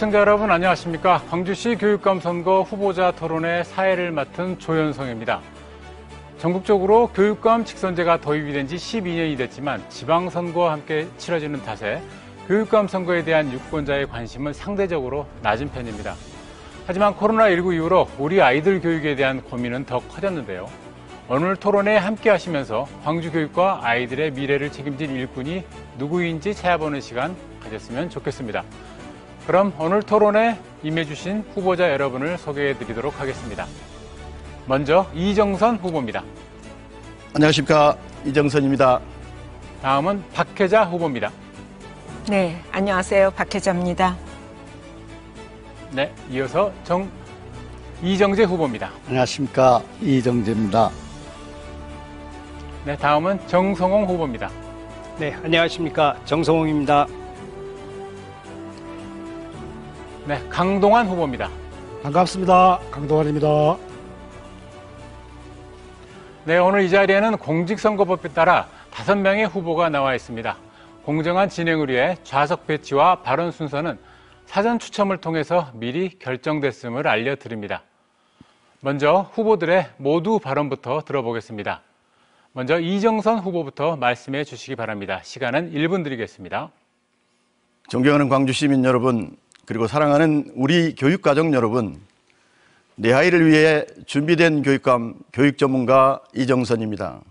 시청자 여러분 안녕하십니까. 광주시 교육감 선거 후보자 토론회 사회를 맡은 조현성입니다. 전국적으로 교육감 직선제가 도입이 된 지 12년이 됐지만 지방선거와 함께 치러지는 탓에 교육감 선거에 대한 유권자의 관심은 상대적으로 낮은 편입니다. 하지만 코로나19 이후로 우리 아이들 교육에 대한 고민은 더 커졌는데요. 오늘 토론회에 함께 하시면서 광주 교육과 아이들의 미래를 책임질 일꾼이 누구인지 찾아보는 시간 가졌으면 좋겠습니다. 그럼 오늘 토론에 임해주신 후보자 여러분을 소개해드리도록 하겠습니다. 먼저 이정선 후보입니다. 안녕하십니까. 이정선입니다. 다음은 박혜자 후보입니다. 네, 안녕하세요. 박혜자입니다. 네, 이어서 이정재 후보입니다. 안녕하십니까. 이정재입니다. 네, 다음은 정성홍 후보입니다. 네, 안녕하십니까. 정성홍입니다. 네, 강동환 후보입니다. 반갑습니다. 강동환입니다. 네, 오늘 이 자리에는 공직선거법에 따라 5명의 후보가 나와 있습니다. 공정한 진행을 위해 좌석 배치와 발언 순서는 사전 추첨을 통해서 미리 결정됐음을 알려드립니다. 먼저 후보들의 모두 발언부터 들어보겠습니다. 먼저 이정선 후보부터 말씀해 주시기 바랍니다. 시간은 1분 드리겠습니다. 존경하는 광주 시민 여러분, 그리고 사랑하는 우리 교육가족 여러분, 내 아이를 위해 준비된 교육감, 교육 전문가 이정선입니다.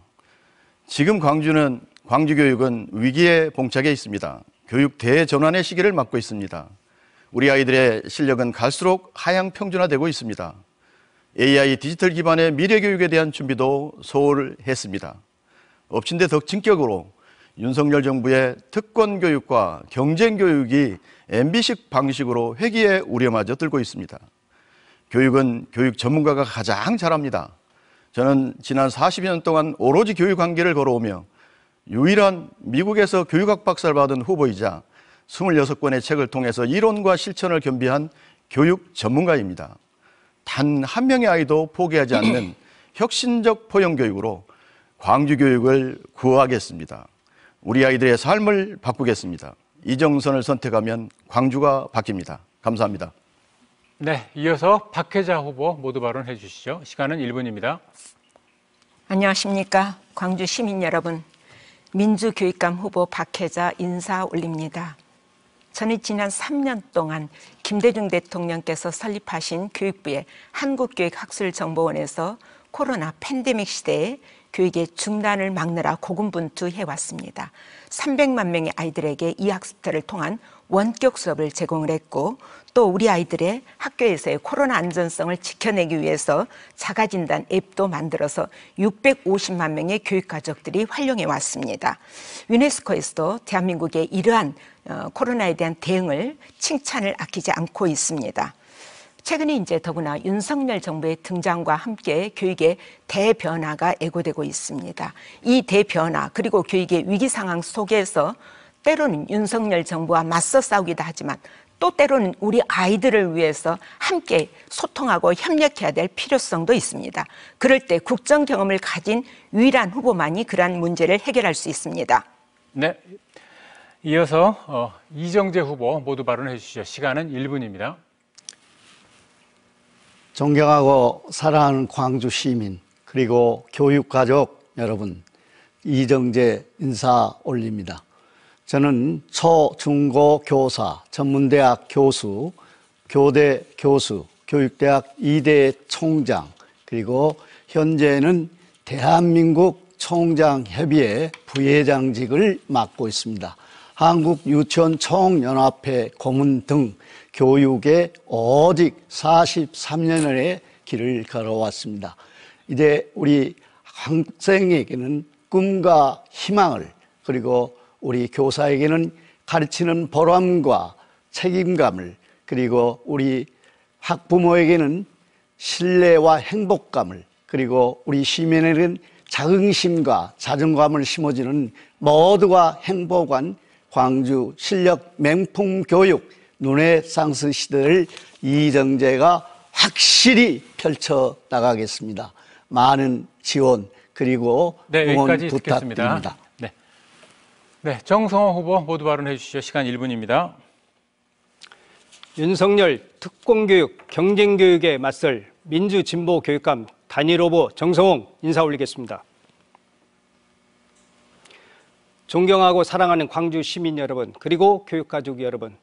지금 광주 교육은 위기에 봉착해 있습니다. 교육 대전환의 시기를 맞고 있습니다. 우리 아이들의 실력은 갈수록 하향 평준화되고 있습니다. AI 디지털 기반의 미래 교육에 대한 준비도 소홀했습니다. 엎친 데 덕친격으로 윤석열 정부의 특권 교육과 경쟁 교육이 MB식 방식으로 회귀의 우려마저 들고 있습니다. 교육은 교육 전문가가 가장 잘합니다. 저는 지난 40여 년 동안 오로지 교육 관계를 걸어오며 유일한 미국에서 교육학 박사를 받은 후보이자 26권의 책을 통해서 이론과 실천을 겸비한 교육 전문가입니다. 단 한 명의 아이도 포기하지 않는 혁신적 포용교육으로 광주 교육을 구호하겠습니다. 우리 아이들의 삶을 바꾸겠습니다. 이정선을 선택하면 광주가 바뀝니다. 감사합니다. 네, 이어서 박혜자 후보 모두 발언해 주시죠. 시간은 1분입니다. 안녕하십니까. 광주 시민 여러분. 민주교육감 후보 박혜자 인사 올립니다. 저는 지난 3년 동안 김대중 대통령께서 설립하신 교육부의 한국교육학술정보원에서 코로나 팬데믹 시대에 교육의 중단을 막느라 고군분투해왔습니다. 300만 명의 아이들에게 이 학습터를 통한 원격 수업을 제공을 했고, 또 우리 아이들의 학교에서의 코로나 안전성을 지켜내기 위해서 자가진단 앱도 만들어서 650만 명의 교육가족들이 활용해 왔습니다. 유네스코에서도 대한민국의 이러한 코로나에 대한 대응을 칭찬을 아끼지 않고 있습니다. 최근에 이제 더구나 윤석열 정부의 등장과 함께 교육의 대변화가 예고되고 있습니다. 이 대변화 그리고 교육의 위기 상황 속에서 때로는 윤석열 정부와 맞서 싸우기도 하지만 또 때로는 우리 아이들을 위해서 함께 소통하고 협력해야 될 필요성도 있습니다. 그럴 때 국정 경험을 가진 유일한 후보만이 그러한 문제를 해결할 수 있습니다. 네, 이어서 이정재 후보 모두 발언해 주시죠. 시간은 1분입니다. 존경하고 사랑하는 광주 시민 그리고 교육가족 여러분, 이정재 인사 올립니다. 저는 초, 중, 고 교사, 전문대학 교수, 교대 교수, 교육대학 2대 총장, 그리고 현재는 대한민국 총장협의회 부회장직을 맡고 있습니다. 한국유치원총연합회 고문 등 교육에 오직 43년의 길을 걸어왔습니다. 이제 우리 학생에게는 꿈과 희망을, 그리고 우리 교사에게는 가르치는 보람과 책임감을, 그리고 우리 학부모에게는 신뢰와 행복감을, 그리고 우리 시민에게는 자긍심과 자존감을 심어주는 모두가 행복한 광주 실력 맹품 교육 르네상스 시대를 이정재가 확실히 펼쳐 나가겠습니다. 많은 지원 그리고 응원 부탁드립니다. 네, 정성호 후보 모두 발언해 주시죠. 시간 1분입니다. 윤석열 특공교육, 경쟁교육에 맞설 민주진보교육감 단일후보 정성홍 인사 올리겠습니다. 존경하고 사랑하는 광주 시민 여러분, 그리고 교육가족 여러분,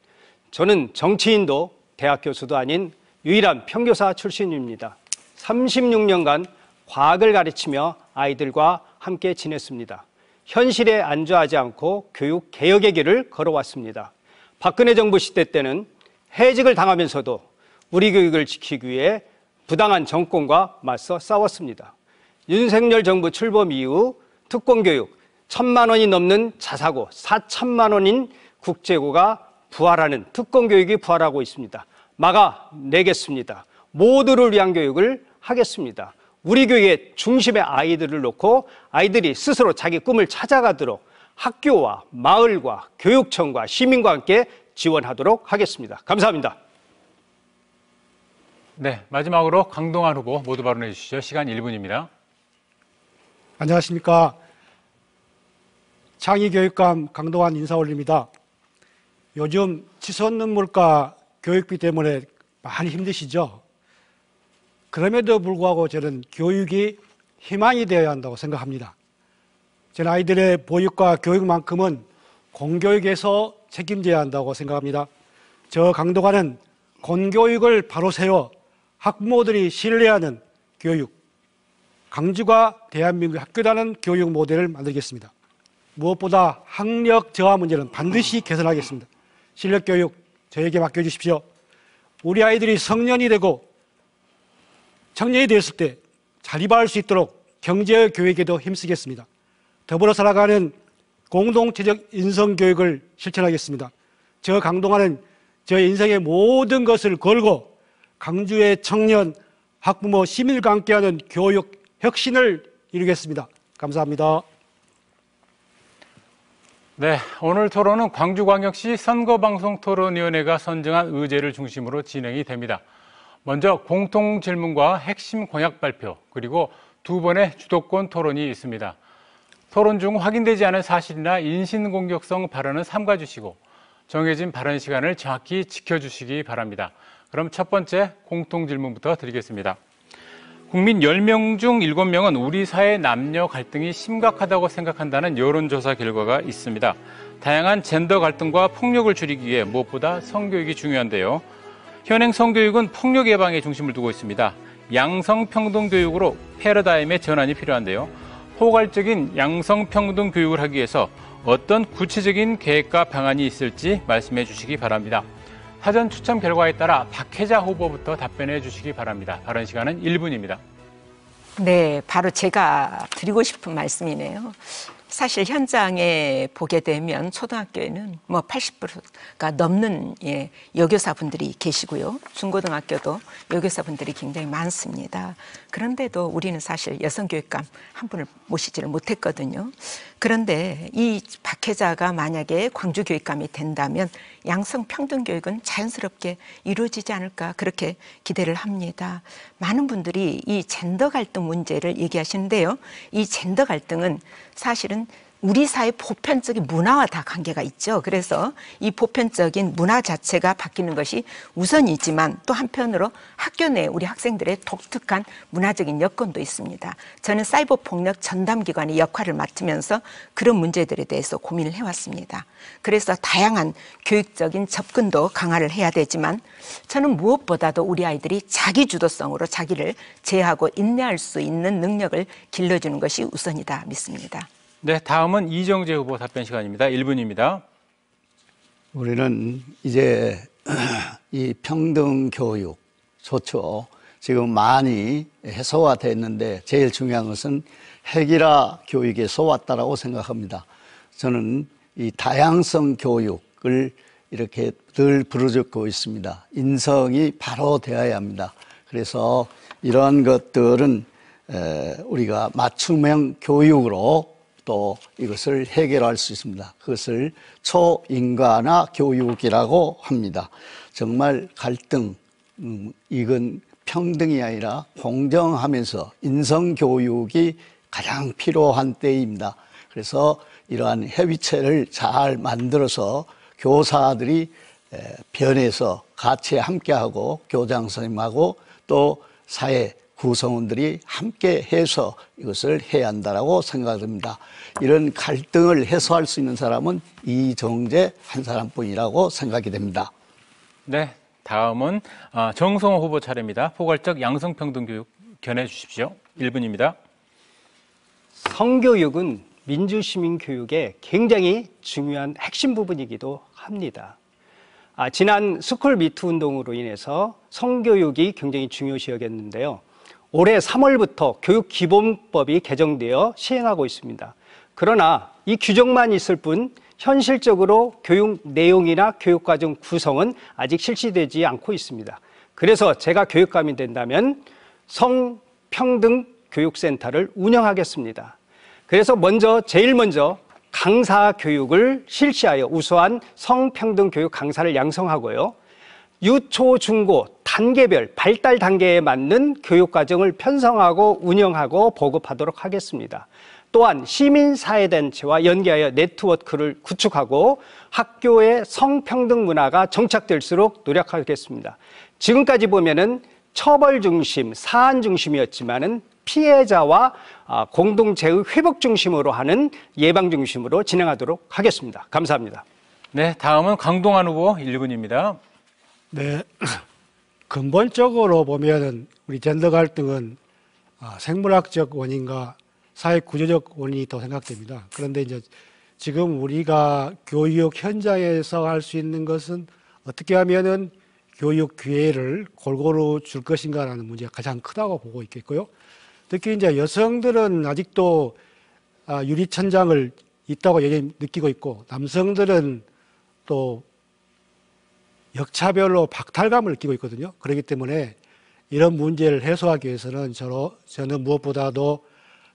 저는 정치인도 대학 교수도 아닌 유일한 평교사 출신입니다. 36년간 과학을 가르치며 아이들과 함께 지냈습니다. 현실에 안주하지 않고 교육 개혁의 길을 걸어왔습니다. 박근혜 정부 시대 때는 해직을 당하면서도 우리 교육을 지키기 위해 부당한 정권과 맞서 싸웠습니다. 윤석열 정부 출범 이후 특공교육 1,000만 원이 넘는 자사고, 4,000만 원인 국제고가 부활하는 특공교육이 부활하고 있습니다. 막아내겠습니다. 모두를 위한 교육을 하겠습니다. 우리 교육의 중심에 아이들을 놓고 아이들이 스스로 자기 꿈을 찾아가도록 학교와 마을과 교육청과 시민과 함께 지원하도록 하겠습니다. 감사합니다. 네, 마지막으로 강동환 후보 모두 발언해 주시죠. 시간 1분입니다. 안녕하십니까. 창의교육감 강동환 인사 올립니다. 요즘 치솟는 물가 교육비 때문에 많이 힘드시죠? 그럼에도 불구하고 저는 교육이 희망이 되어야 한다고 생각합니다. 저는 아이들의 보육과 교육만큼은 공교육에서 책임져야 한다고 생각합니다. 저 강동환은 공교육을 바로 세워 학부모들이 신뢰하는 교육, 강주가 대한민국의 학교라는 교육 모델을 만들겠습니다. 무엇보다 학력 저하 문제는 반드시 개선하겠습니다. 실력교육 저에게 맡겨주십시오. 우리 아이들이 성년이 되고 청년이 되었을 때 자립할 수 있도록 경제 교육에도 힘쓰겠습니다. 더불어 살아가는 공동체적 인성교육을 실천하겠습니다. 저 강동환은 저 인생의 모든 것을 걸고 강주의 청년, 학부모, 시민과 함께하는 교육 혁신을 이루겠습니다. 감사합니다. 네, 오늘 토론은 광주광역시 선거방송토론위원회가 선정한 의제를 중심으로 진행이 됩니다. 먼저 공통질문과 핵심 공약 발표, 그리고 두 번의 주도권 토론이 있습니다. 토론 중 확인되지 않은 사실이나 인신공격성 발언은 삼가주시고 정해진 발언 시간을 정확히 지켜주시기 바랍니다. 그럼 첫 번째 공통질문부터 드리겠습니다. 국민 10명 중 7명은 우리 사회 남녀 갈등이 심각하다고 생각한다는 여론조사 결과가 있습니다. 다양한 젠더 갈등과 폭력을 줄이기 위해 무엇보다 성교육이 중요한데요. 현행 성교육은 폭력 예방에 중심을 두고 있습니다. 양성평등 교육으로 패러다임의 전환이 필요한데요. 포괄적인 양성평등 교육을 하기 위해서 어떤 구체적인 계획과 방안이 있을지 말씀해 주시기 바랍니다. 사전 추첨 결과에 따라 박혜자 후보부터 답변해 주시기 바랍니다. 발언 시간은 1분입니다. 네, 바로 제가 드리고 싶은 말씀이네요. 사실 현장에 보게 되면 초등학교에는 80%가 넘는 여교사분들이 계시고요. 중고등학교도 여교사분들이 굉장히 많습니다. 그런데도 우리는 사실 여성교육감 한 분을 모시지를 못했거든요. 그런데 이 박혜자가 만약에 광주교육감이 된다면 양성평등교육은 자연스럽게 이루어지지 않을까 그렇게 기대를 합니다. 많은 분들이 이 젠더 갈등 문제를 얘기하시는데요. 이 젠더 갈등은 사실은 우리 사회 보편적인 문화와 다 관계가 있죠. 그래서 이 보편적인 문화 자체가 바뀌는 것이 우선이지만 또 한편으로 학교 내 우리 학생들의 독특한 문화적인 여건도 있습니다. 저는 사이버 폭력 전담기관의 역할을 맡으면서 그런 문제들에 대해서 고민을 해왔습니다. 그래서 다양한 교육적인 접근도 강화를 해야 되지만 저는 무엇보다도 우리 아이들이 자기 주도성으로 자기를 제어하고 인내할 수 있는 능력을 길러주는 것이 우선이다 믿습니다. 네, 다음은 이정재 후보 답변 시간입니다. 1분입니다. 우리는 이제 이 평등 교육 좋죠. 지금 많이 해소화됐는데 제일 중요한 것은 핵이라 교육에서 왔다라고 생각합니다. 저는 이 다양성 교육을 이렇게 늘 부르짖고 있습니다. 인성이 바로 되어야 합니다. 그래서 이러한 것들은 우리가 맞춤형 교육으로 또 이것을 해결할 수 있습니다. 그것을 초인간화 교육이라고 합니다. 정말 갈등, 이건 평등이 아니라 공정하면서 인성교육이 가장 필요한 때입니다. 그래서 이러한 협의체를 잘 만들어서 교사들이 변해서 같이 함께하고 교장 선생님하고 또 사회 구성원들이 함께 해서 이것을 해야 한다라고 생각됩니다. 이런 갈등을 해소할 수 있는 사람은 이정재 한 사람뿐이라고 생각이 됩니다. 네, 다음은 정성호 후보 차례입니다. 포괄적 양성평등교육 견해 주십시오. 1분입니다. 성교육은 민주시민교육의 굉장히 중요한 핵심 부분이기도 합니다. 지난 스쿨 미투 운동으로 인해서 성교육이 굉장히 중요시 여겼는데요. 올해 3월부터 교육기본법이 개정되어 시행하고 있습니다. 그러나 이 규정만 있을 뿐 현실적으로 교육 내용이나 교육과정 구성은 아직 실시되지 않고 있습니다. 그래서 제가 교육감이 된다면 성평등교육센터를 운영하겠습니다. 그래서 제일 먼저 강사 교육을 실시하여 우수한 성평등 교육 강사를 양성하고요. 유초, 중고, 단계별 발달 단계에 맞는 교육 과정을 편성하고 운영하고 보급하도록 하겠습니다. 또한 시민사회단체와 연계하여 네트워크를 구축하고 학교의 성평등 문화가 정착될수록 노력하겠습니다. 지금까지 보면은 처벌 중심, 사안 중심이었지만은 피해자와 공동체의 회복 중심으로 하는 예방 중심으로 진행하도록 하겠습니다. 감사합니다. 네, 다음은 강동원 후보 1분입니다. 네, 근본적으로 보면은 우리 젠더 갈등은 생물학적 원인과 사회 구조적 원인이 더 생각됩니다. 그런데 이제 지금 우리가 교육 현장에서 할 수 있는 것은 어떻게 하면은 교육 기회를 골고루 줄 것인가라는 문제가 가장 크다고 보고 있겠고요. 특히 이제 여성들은 아직도 유리천장을 있다고 느끼고 있고, 남성들은 또 역차별로 박탈감을 느끼고 있거든요. 그렇기 때문에 이런 문제를 해소하기 위해서는 저는 무엇보다도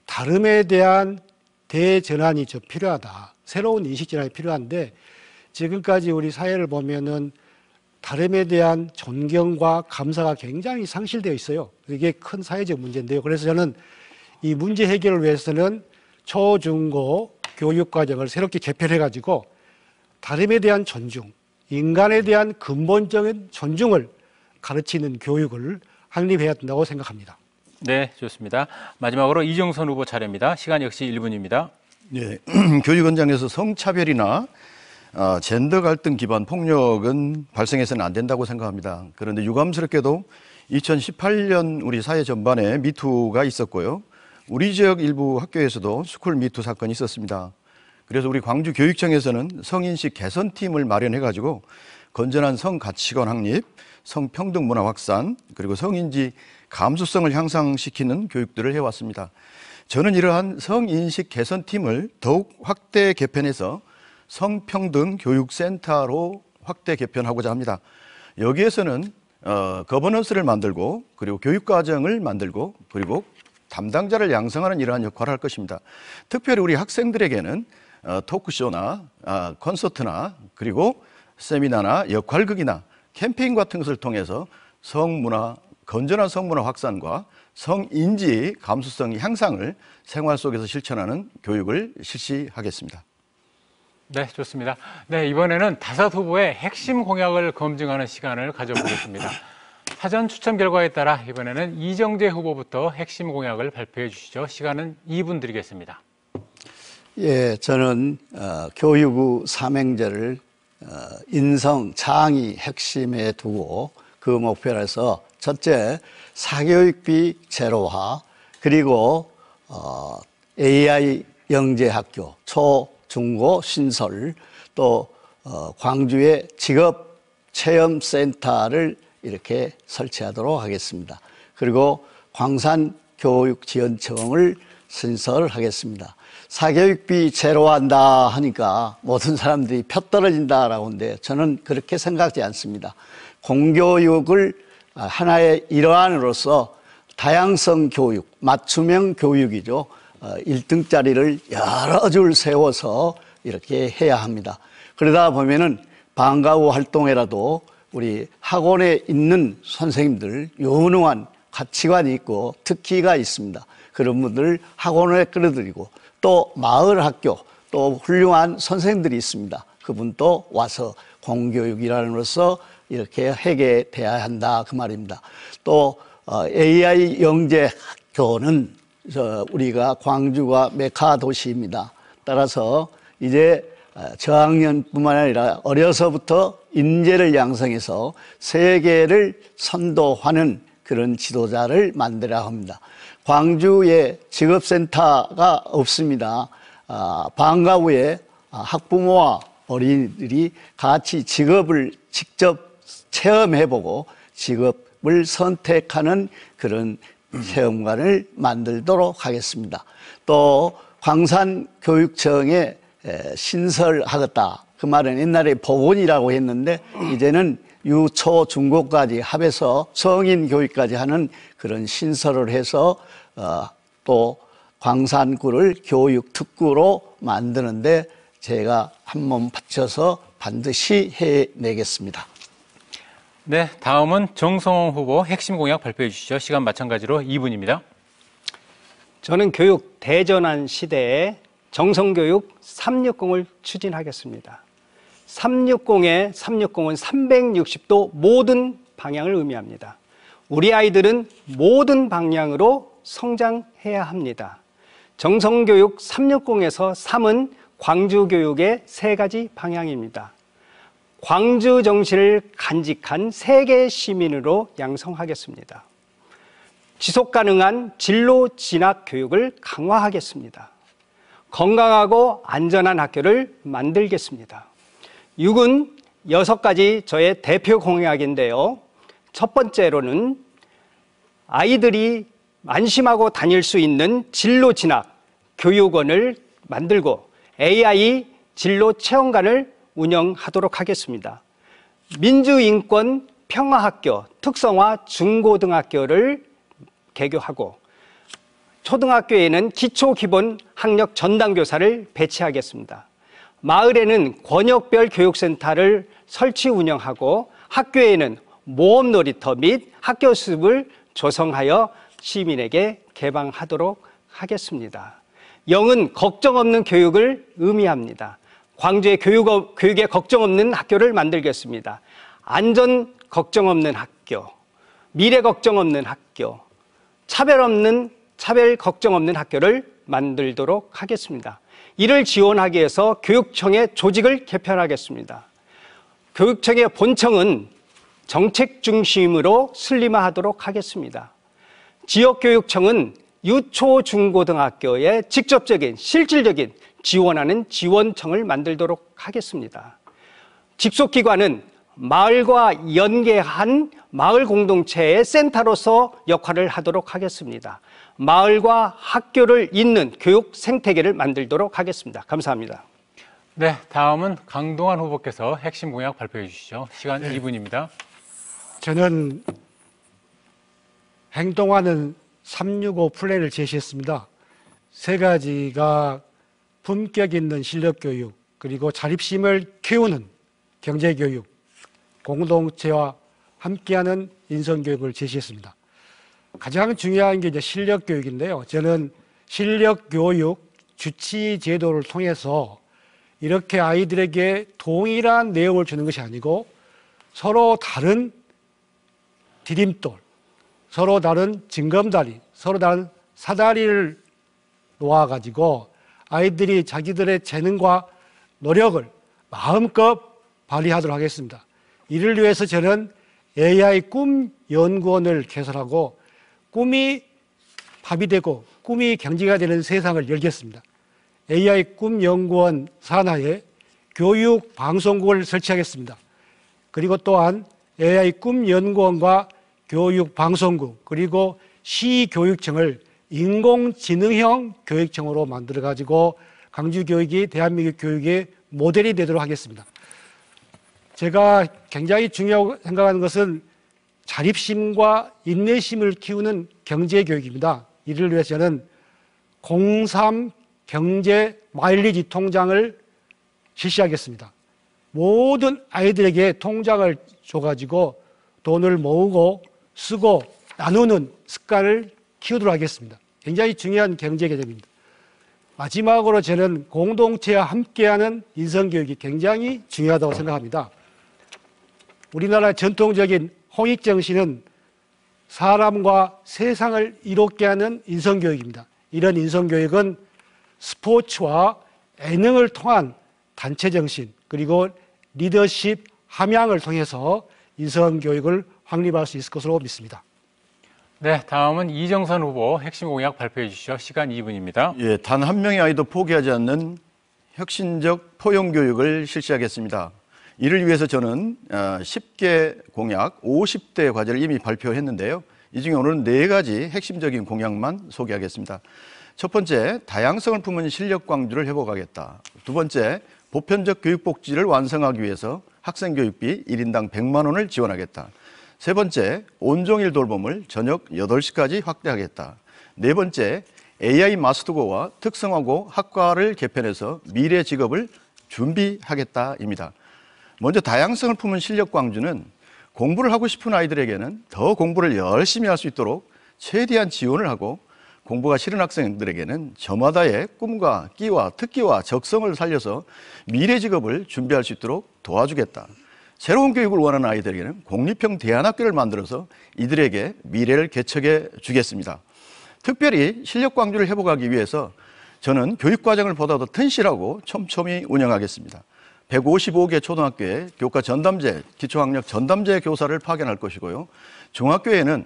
다름에 대한 대전환이 좀 필요하다. 새로운 인식 전환이 필요한데, 지금까지 우리 사회를 보면은 다름에 대한 존경과 감사가 굉장히 상실되어 있어요. 이게 큰 사회적 문제인데요. 그래서 저는 이 문제 해결을 위해서는 초, 중, 고 교육 과정을 새롭게 개편해가지고 다름에 대한 존중, 인간에 대한 근본적인 존중을 가르치는 교육을 확립해야 된다고 생각합니다. 네, 좋습니다. 마지막으로 이정선 후보 차례입니다. 시간 역시 1분입니다. 네, 교육 현장에서 성차별이나 젠더 갈등 기반 폭력은 발생해서는 안 된다고 생각합니다. 그런데 유감스럽게도 2018년 우리 사회 전반에 미투가 있었고요. 우리 지역 일부 학교에서도 스쿨 미투 사건이 있었습니다. 그래서 우리 광주교육청에서는 성인식 개선팀을 마련해가지고 건전한 성가치관 확립, 성평등 문화 확산, 그리고 성인지 감수성을 향상시키는 교육들을 해왔습니다. 저는 이러한 성인식 개선팀을 더욱 확대 개편해서 성평등 교육센터로 확대 개편하고자 합니다. 여기에서는 거버넌스를 만들고, 그리고 교육과정을 만들고, 그리고 담당자를 양성하는 이러한 역할을 할 것입니다. 특별히 우리 학생들에게는 토크쇼나 콘서트나 그리고 세미나나 역할극이나 캠페인 같은 것을 통해서 성문화, 건전한 성문화 확산과 성인지 감수성 향상을 생활 속에서 실천하는 교육을 실시하겠습니다. 네, 좋습니다. 네, 이번에는 5 후보의 핵심 공약을 검증하는 시간을 가져보겠습니다. 사전 추첨 결과에 따라 이번에는 이정재 후보부터 핵심 공약을 발표해 주시죠. 시간은 2분 드리겠습니다. 예, 저는 교육의 삼행제를 인성, 창의 핵심에 두고 그 목표를 해서 첫째, 사교육비 제로화, 그리고 AI 영재학교, 초, 중고 신설, 또 광주의 직업체험센터를 이렇게 설치하도록 하겠습니다. 그리고 광산교육지원청을 신설하겠습니다. 사교육비 제로한다 하니까 모든 사람들이 표 떨어진다라고 하는데 저는 그렇게 생각하지 않습니다. 공교육을 하나의 일환으로서 다양성 교육, 맞춤형 교육이죠. 1등짜리를 여러 줄 세워서 이렇게 해야 합니다. 그러다 보면은 방과 후 활동에라도 우리 학원에 있는 선생님들 유능한 가치관이 있고 특기가 있습니다. 그런 분들 학원에 끌어들이고 또 마을 학교 또 훌륭한 선생님들이 있습니다. 그분도 와서 공교육이라는으로서 이렇게 해결돼야 한다 그 말입니다. 또 AI 영재 학교는 우리가 광주가 메카 도시입니다. 따라서 이제 저학년뿐만 아니라 어려서부터 인재를 양성해서 세계를 선도하는 그런 지도자를 만들어야 합니다. 광주에 직업센터가 없습니다. 방과 후에 학부모와 어린이들이 같이 직업을 직접 체험해보고 직업을 선택하는 그런 체험관을 만들도록 하겠습니다. 또 광산교육청에 신설하겠다. 그 말은 옛날에 보건이라고 했는데 이제는 유초 중고까지 합해서 성인 교육까지 하는 그런 신설을 해서 또 광산구를 교육특구로 만드는데 제가 한몸 바쳐서 반드시 해내겠습니다. 네, 다음은 정성홍 후보 핵심 공약 발표해 주시죠. 시간 마찬가지로 2분입니다. 저는 교육 대전환 시대에 정성교육 360을 추진하겠습니다. 360은 360도 모든 방향을 의미합니다. 우리 아이들은 모든 방향으로 성장해야 합니다. 정성교육 360에서 3은 광주교육의 3가지 방향입니다. 광주 정신을 간직한 세계 시민으로 양성하겠습니다. 지속가능한 진로 진학 교육을 강화하겠습니다. 건강하고 안전한 학교를 만들겠습니다. 6은 6가지 저의 대표 공약인데요. 첫 번째로는 아이들이 안심하고 다닐 수 있는 진로 진학 교육원을 만들고 AI 진로 체험관을 운영하도록 하겠습니다. 민주인권 평화학교 특성화 중고등학교를 개교하고 초등학교에는 기초기본 학력 전담교사를 배치하겠습니다. 마을에는 권역별 교육센터를 설치 운영하고 학교에는 모험 놀이터 및 학교 숲을 조성하여 시민에게 개방하도록 하겠습니다. 0은 걱정 없는 교육을 의미합니다. 광주의 교육에 걱정 없는 학교를 만들겠습니다. 안전 걱정 없는 학교, 미래 걱정 없는 학교, 차별 걱정 없는 학교를 만들도록 하겠습니다. 이를 지원하기 위해서 교육청의 조직을 개편하겠습니다. 교육청의 본청은 정책 중심으로 슬림화하도록 하겠습니다. 지역교육청은 유초 중고등학교에 직접적인 실질적인 지원하는 지원청을 만들도록 하겠습니다. 직속기관은 마을과 연계한 마을 공동체의 센터로서 역할을 하도록 하겠습니다. 마을과 학교를 잇는 교육 생태계를 만들도록 하겠습니다. 감사합니다. 네, 다음은 강동환 후보께서 핵심 공약 발표해 주시죠. 시간 2분입니다. 저는 행동하는 365 플랜을 제시했습니다. 3가지가 품격 있는 실력교육, 그리고 자립심을 키우는 경제교육, 공동체와 함께하는 인성교육을 제시했습니다. 가장 중요한 게 이제 실력교육인데요. 저는 실력교육 주치 제도를 통해서 이렇게 아이들에게 동일한 내용을 주는 것이 아니고 서로 다른 디딤돌, 서로 다른 징검다리, 서로 다른 사다리를 놓아가지고 아이들이 자기들의 재능과 노력을 마음껏 발휘하도록 하겠습니다. 이를 위해서 저는 AI 꿈 연구원을 개설하고 꿈이 밥이 되고 꿈이 경제가 되는 세상을 열겠습니다. AI 꿈 연구원 산하에 교육 방송국을 설치하겠습니다. 그리고 또한 AI 꿈 연구원과 교육 방송국 그리고 시교육청을 인공지능형 교육청으로 만들어 가지고 광주 교육이 대한민국 교육의 모델이 되도록 하겠습니다. 제가 굉장히 중요하고 생각하는 것은 자립심과 인내심을 키우는 경제교육입니다. 이를 위해서 저는 03 경제 마일리지 통장을 실시하겠습니다. 모든 아이들에게 통장을 줘가지고 돈을 모으고 쓰고 나누는 습관을 키우도록 하겠습니다. 굉장히 중요한 경제 개념입니다. 마지막으로 저는 공동체와 함께하는 인성교육이 굉장히 중요하다고 생각합니다. 우리나라의 전통적인 홍익 정신은 사람과 세상을 이롭게 하는 인성교육입니다. 이런 인성교육은 스포츠와 예능을 통한 단체 정신 그리고 리더십 함양을 통해서 인성교육을 확립할 수 있을 것으로 믿습니다. 네, 다음은 이정선 후보 핵심 공약 발표해 주시죠. 시간 2분입니다. 예, 단 한 명의 아이도 포기하지 않는 혁신적 포용교육을 실시하겠습니다. 이를 위해서 저는 10개 공약, 50대 과제를 이미 발표했는데요. 이 중에 오늘은 4가지 핵심적인 공약만 소개하겠습니다. 첫 번째, 다양성을 품은 실력 광주를 회복하겠다. 두 번째, 보편적 교육복지를 완성하기 위해서 학생교육비 1인당 100만 원을 지원하겠다. 세 번째, 온종일 돌봄을 저녁 8시까지 확대하겠다. 네 번째, AI 마스터고와 특성화고 학과를 개편해서 미래 직업을 준비하겠다입니다. 먼저 다양성을 품은 실력 광주는 공부를 하고 싶은 아이들에게는 더 공부를 열심히 할 수 있도록 최대한 지원을 하고 공부가 싫은 학생들에게는 저마다의 꿈과 끼와 특기와 적성을 살려서 미래 직업을 준비할 수 있도록 도와주겠다. 새로운 교육을 원하는 아이들에게는 공립형 대안학교를 만들어서 이들에게 미래를 개척해 주겠습니다. 특별히 실력 광주를 회복하기 위해서 저는 교육과정을 보다 더 튼실하고 촘촘히 운영하겠습니다. 155개 초등학교에 교과 전담제, 기초학력 전담제 교사를 파견할 것이고요. 중학교에는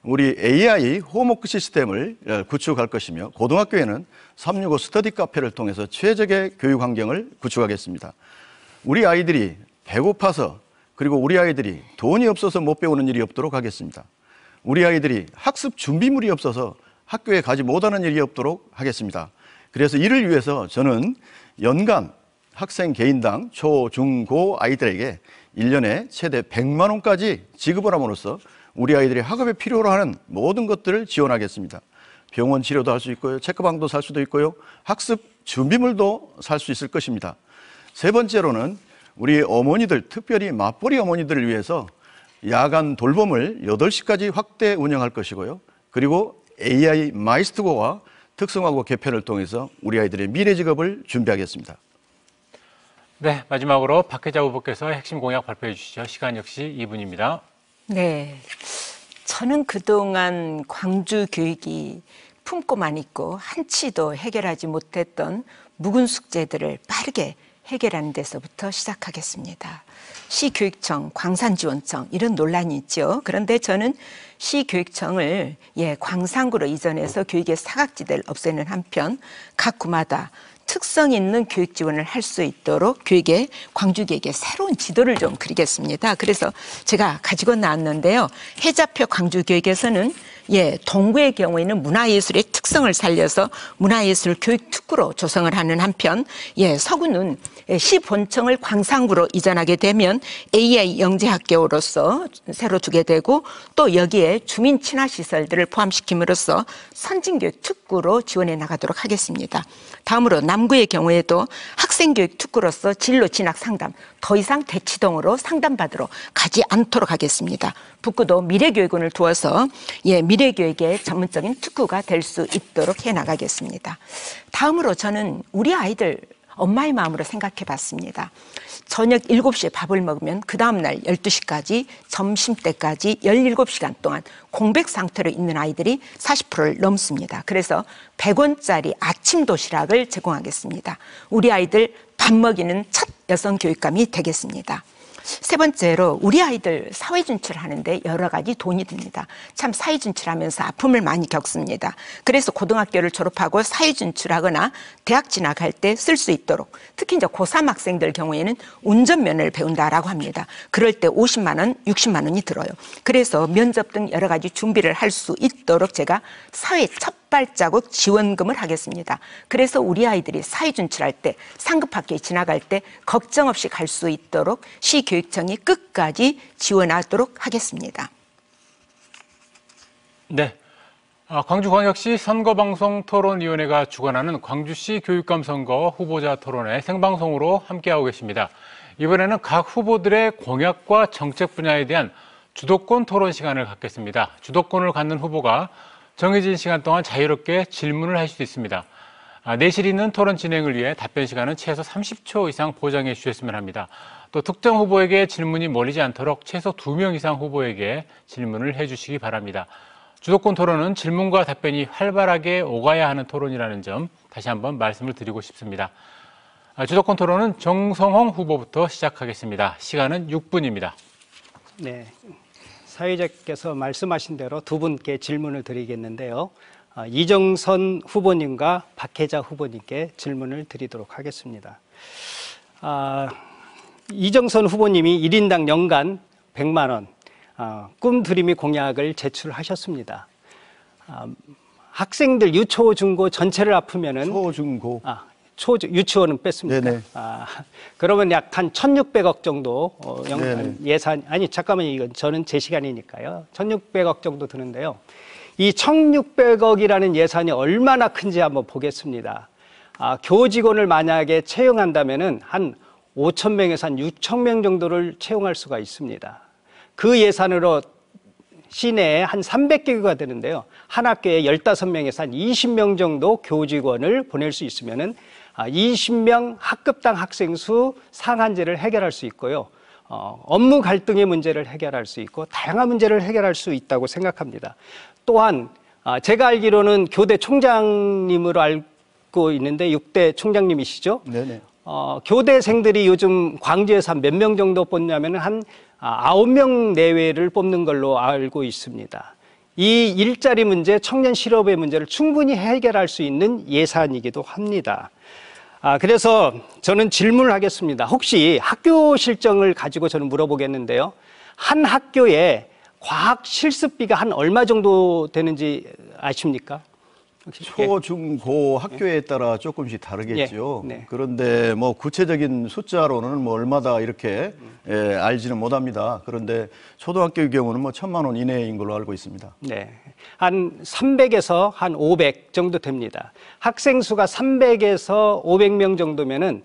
우리 AI 홈워크 시스템을 구축할 것이며 고등학교에는 365 스터디 카페를 통해서 최적의 교육 환경을 구축하겠습니다. 우리 아이들이 배고파서 그리고 우리 아이들이 돈이 없어서 못 배우는 일이 없도록 하겠습니다. 우리 아이들이 학습 준비물이 없어서 학교에 가지 못하는 일이 없도록 하겠습니다. 그래서 이를 위해서 저는 연간 학생 개인당 초, 중, 고 아이들에게 1년에 최대 100만 원까지 지급을 함으로써 우리 아이들이 학업에 필요로 하는 모든 것들을 지원하겠습니다. 병원 치료도 할 수 있고요. 책가방도 살 수도 있고요. 학습 준비물도 살 수 있을 것입니다. 세 번째로는 우리 어머니들, 특별히 맞벌이 어머니들을 위해서 야간 돌봄을 8시까지 확대 운영할 것이고요. 그리고 AI 마이스터고와 특성화고 개편을 통해서 우리 아이들의 미래 직업을 준비하겠습니다. 네, 마지막으로 박혜자 후보께서 핵심 공약 발표해 주시죠. 시간 역시 2분입니다. 네, 저는 그동안 광주 교육이 품고만 있고 한치도 해결하지 못했던 묵은 숙제들을 빠르게 해결하는 데서부터 시작하겠습니다. 시교육청, 광산지원청 이런 논란이 있죠. 그런데 저는 시교육청을 광산구로 이전해서 교육의 사각지대를 없애는 한편 각 구마다 특성 있는 교육 지원을 할 수 있도록 광주교육의 새로운 지도를 좀 그리겠습니다. 그래서 제가 가지고 나왔는데요. 해자표 광주교육에서는 동구의 경우에는 문화예술의 특성을 살려서 문화예술 교육특구로 조성을 하는 한편 서구는 시본청을 광산구로 이전하게 되면 AI 영재학교로서 새로 두게 되고 또 여기에 주민 친화시설들을 포함시킴으로써 선진교육 특구로 지원해 나가도록 하겠습니다. 다음으로 남구의 경우에도 학생교육 특구로서 진로 진학 상담 더 이상 대치동으로 상담받으러 가지 않도록 하겠습니다. 북구도 미래교육원을 두어서 미래교육의 전문적인 특구가 될 수 있도록 해나가겠습니다. 다음으로 저는 우리 아이들 엄마의 마음으로 생각해 봤습니다. 저녁 7시에 밥을 먹으면 그 다음날 12시까지 점심때까지 17시간 동안 공백 상태로 있는 아이들이 40%를 넘습니다. 그래서 100원짜리 아침 도시락을 제공하겠습니다. 우리 아이들 밥 먹이는 첫 여성 교육감이 되겠습니다. 세 번째로 우리 아이들 사회 진출하는데 여러 가지 돈이 듭니다. 참 사회 진출하면서 아픔을 많이 겪습니다. 그래서 고등학교를 졸업하고 사회 진출하거나 대학 진학할 때 쓸 수 있도록 특히 이제 고3 학생들 경우에는 운전면허를 배운다라고 합니다. 그럴 때 50만 원, 60만 원이 들어요. 그래서 면접 등 여러 가지 준비를 할 수 있도록 제가 사회 첫 발자국 지원금을 하겠습니다. 그래서 우리 아이들이 사회 진출할 때 상급학교에 진학할 때 걱정 없이 갈 수 있도록 시교육청이 끝까지 지원하도록 하겠습니다. 네, 광주광역시 선거방송토론위원회가 주관하는 광주시 교육감 선거 후보자 토론회 생방송으로 함께하고 계십니다. 이번에는 각 후보들의 공약과 정책 분야에 대한 주도권 토론 시간을 갖겠습니다. 주도권을 갖는 후보가 정해진 시간 동안 자유롭게 질문을 할 수 있습니다. 내실 있는 토론 진행을 위해 답변 시간은 최소 30초 이상 보장해 주셨으면 합니다. 또 특정 후보에게 질문이 몰리지 않도록 최소 2명 이상 후보에게 질문을 해주시기 바랍니다. 주도권 토론은 질문과 답변이 활발하게 오가야 하는 토론이라는 점 다시 한번 말씀을 드리고 싶습니다. 주도권 토론은 정성홍 후보부터 시작하겠습니다. 시간은 6분입니다. 네, 사회자께서 말씀하신 대로 두 분께 질문을 드리겠는데요. 이정선 후보님과 박혜자 후보님께 질문을 드리도록 하겠습니다. 이정선 후보님이 1인당 연간 100만 원 꿈드림이 공약을 제출하셨습니다. 학생들 유초, 중고 전체를 합하면은 초중고. 유치원은 뺐습니다. 네네. 그러면 약 한 1,600억 정도 네네. 예산, 아니 잠깐만요, 이건 저는 제 시간이니까요. 1,600억 정도 드는데요. 이 1,600억이라는 예산이 얼마나 큰지 한번 보겠습니다. 교직원을 만약에 채용한다면은 한 5,000명에서 한 6,000명 정도를 채용할 수가 있습니다. 그 예산으로 시내에 한 300개가 되는데요. 한 학교에 15명에서 한 20명 정도 교직원을 보낼 수 있으면은 20명 학급당 학생 수 상한제를 해결할 수 있고요. 업무 갈등의 문제를 해결할 수 있고 다양한 문제를 해결할 수 있다고 생각합니다. 또한 제가 알기로는 교대 총장님으로 알고 있는데 6대 총장님이시죠? 네네. 교대생들이 요즘 광주에서 한 몇 명 정도 뽑냐면 한 9명 내외를 뽑는 걸로 알고 있습니다. 이 일자리 문제, 청년 실업의 문제를 충분히 해결할 수 있는 예산이기도 합니다. 그래서 저는 질문을 하겠습니다. 혹시 학교 실정을 가지고 저는 물어보겠는데요. 한 학교에 과학 실습비가 한 얼마 정도 되는지 아십니까? 초, 중, 고 학교에 따라 조금씩 다르겠죠. 예, 네. 그런데 뭐 구체적인 숫자로는 뭐 얼마다 이렇게 알지는 못합니다. 그런데 초등학교의 경우는 뭐 1,000만 원 이내인 걸로 알고 있습니다. 네. 한 300에서 한 500 정도 됩니다. 학생 수가 300에서 500명 정도면은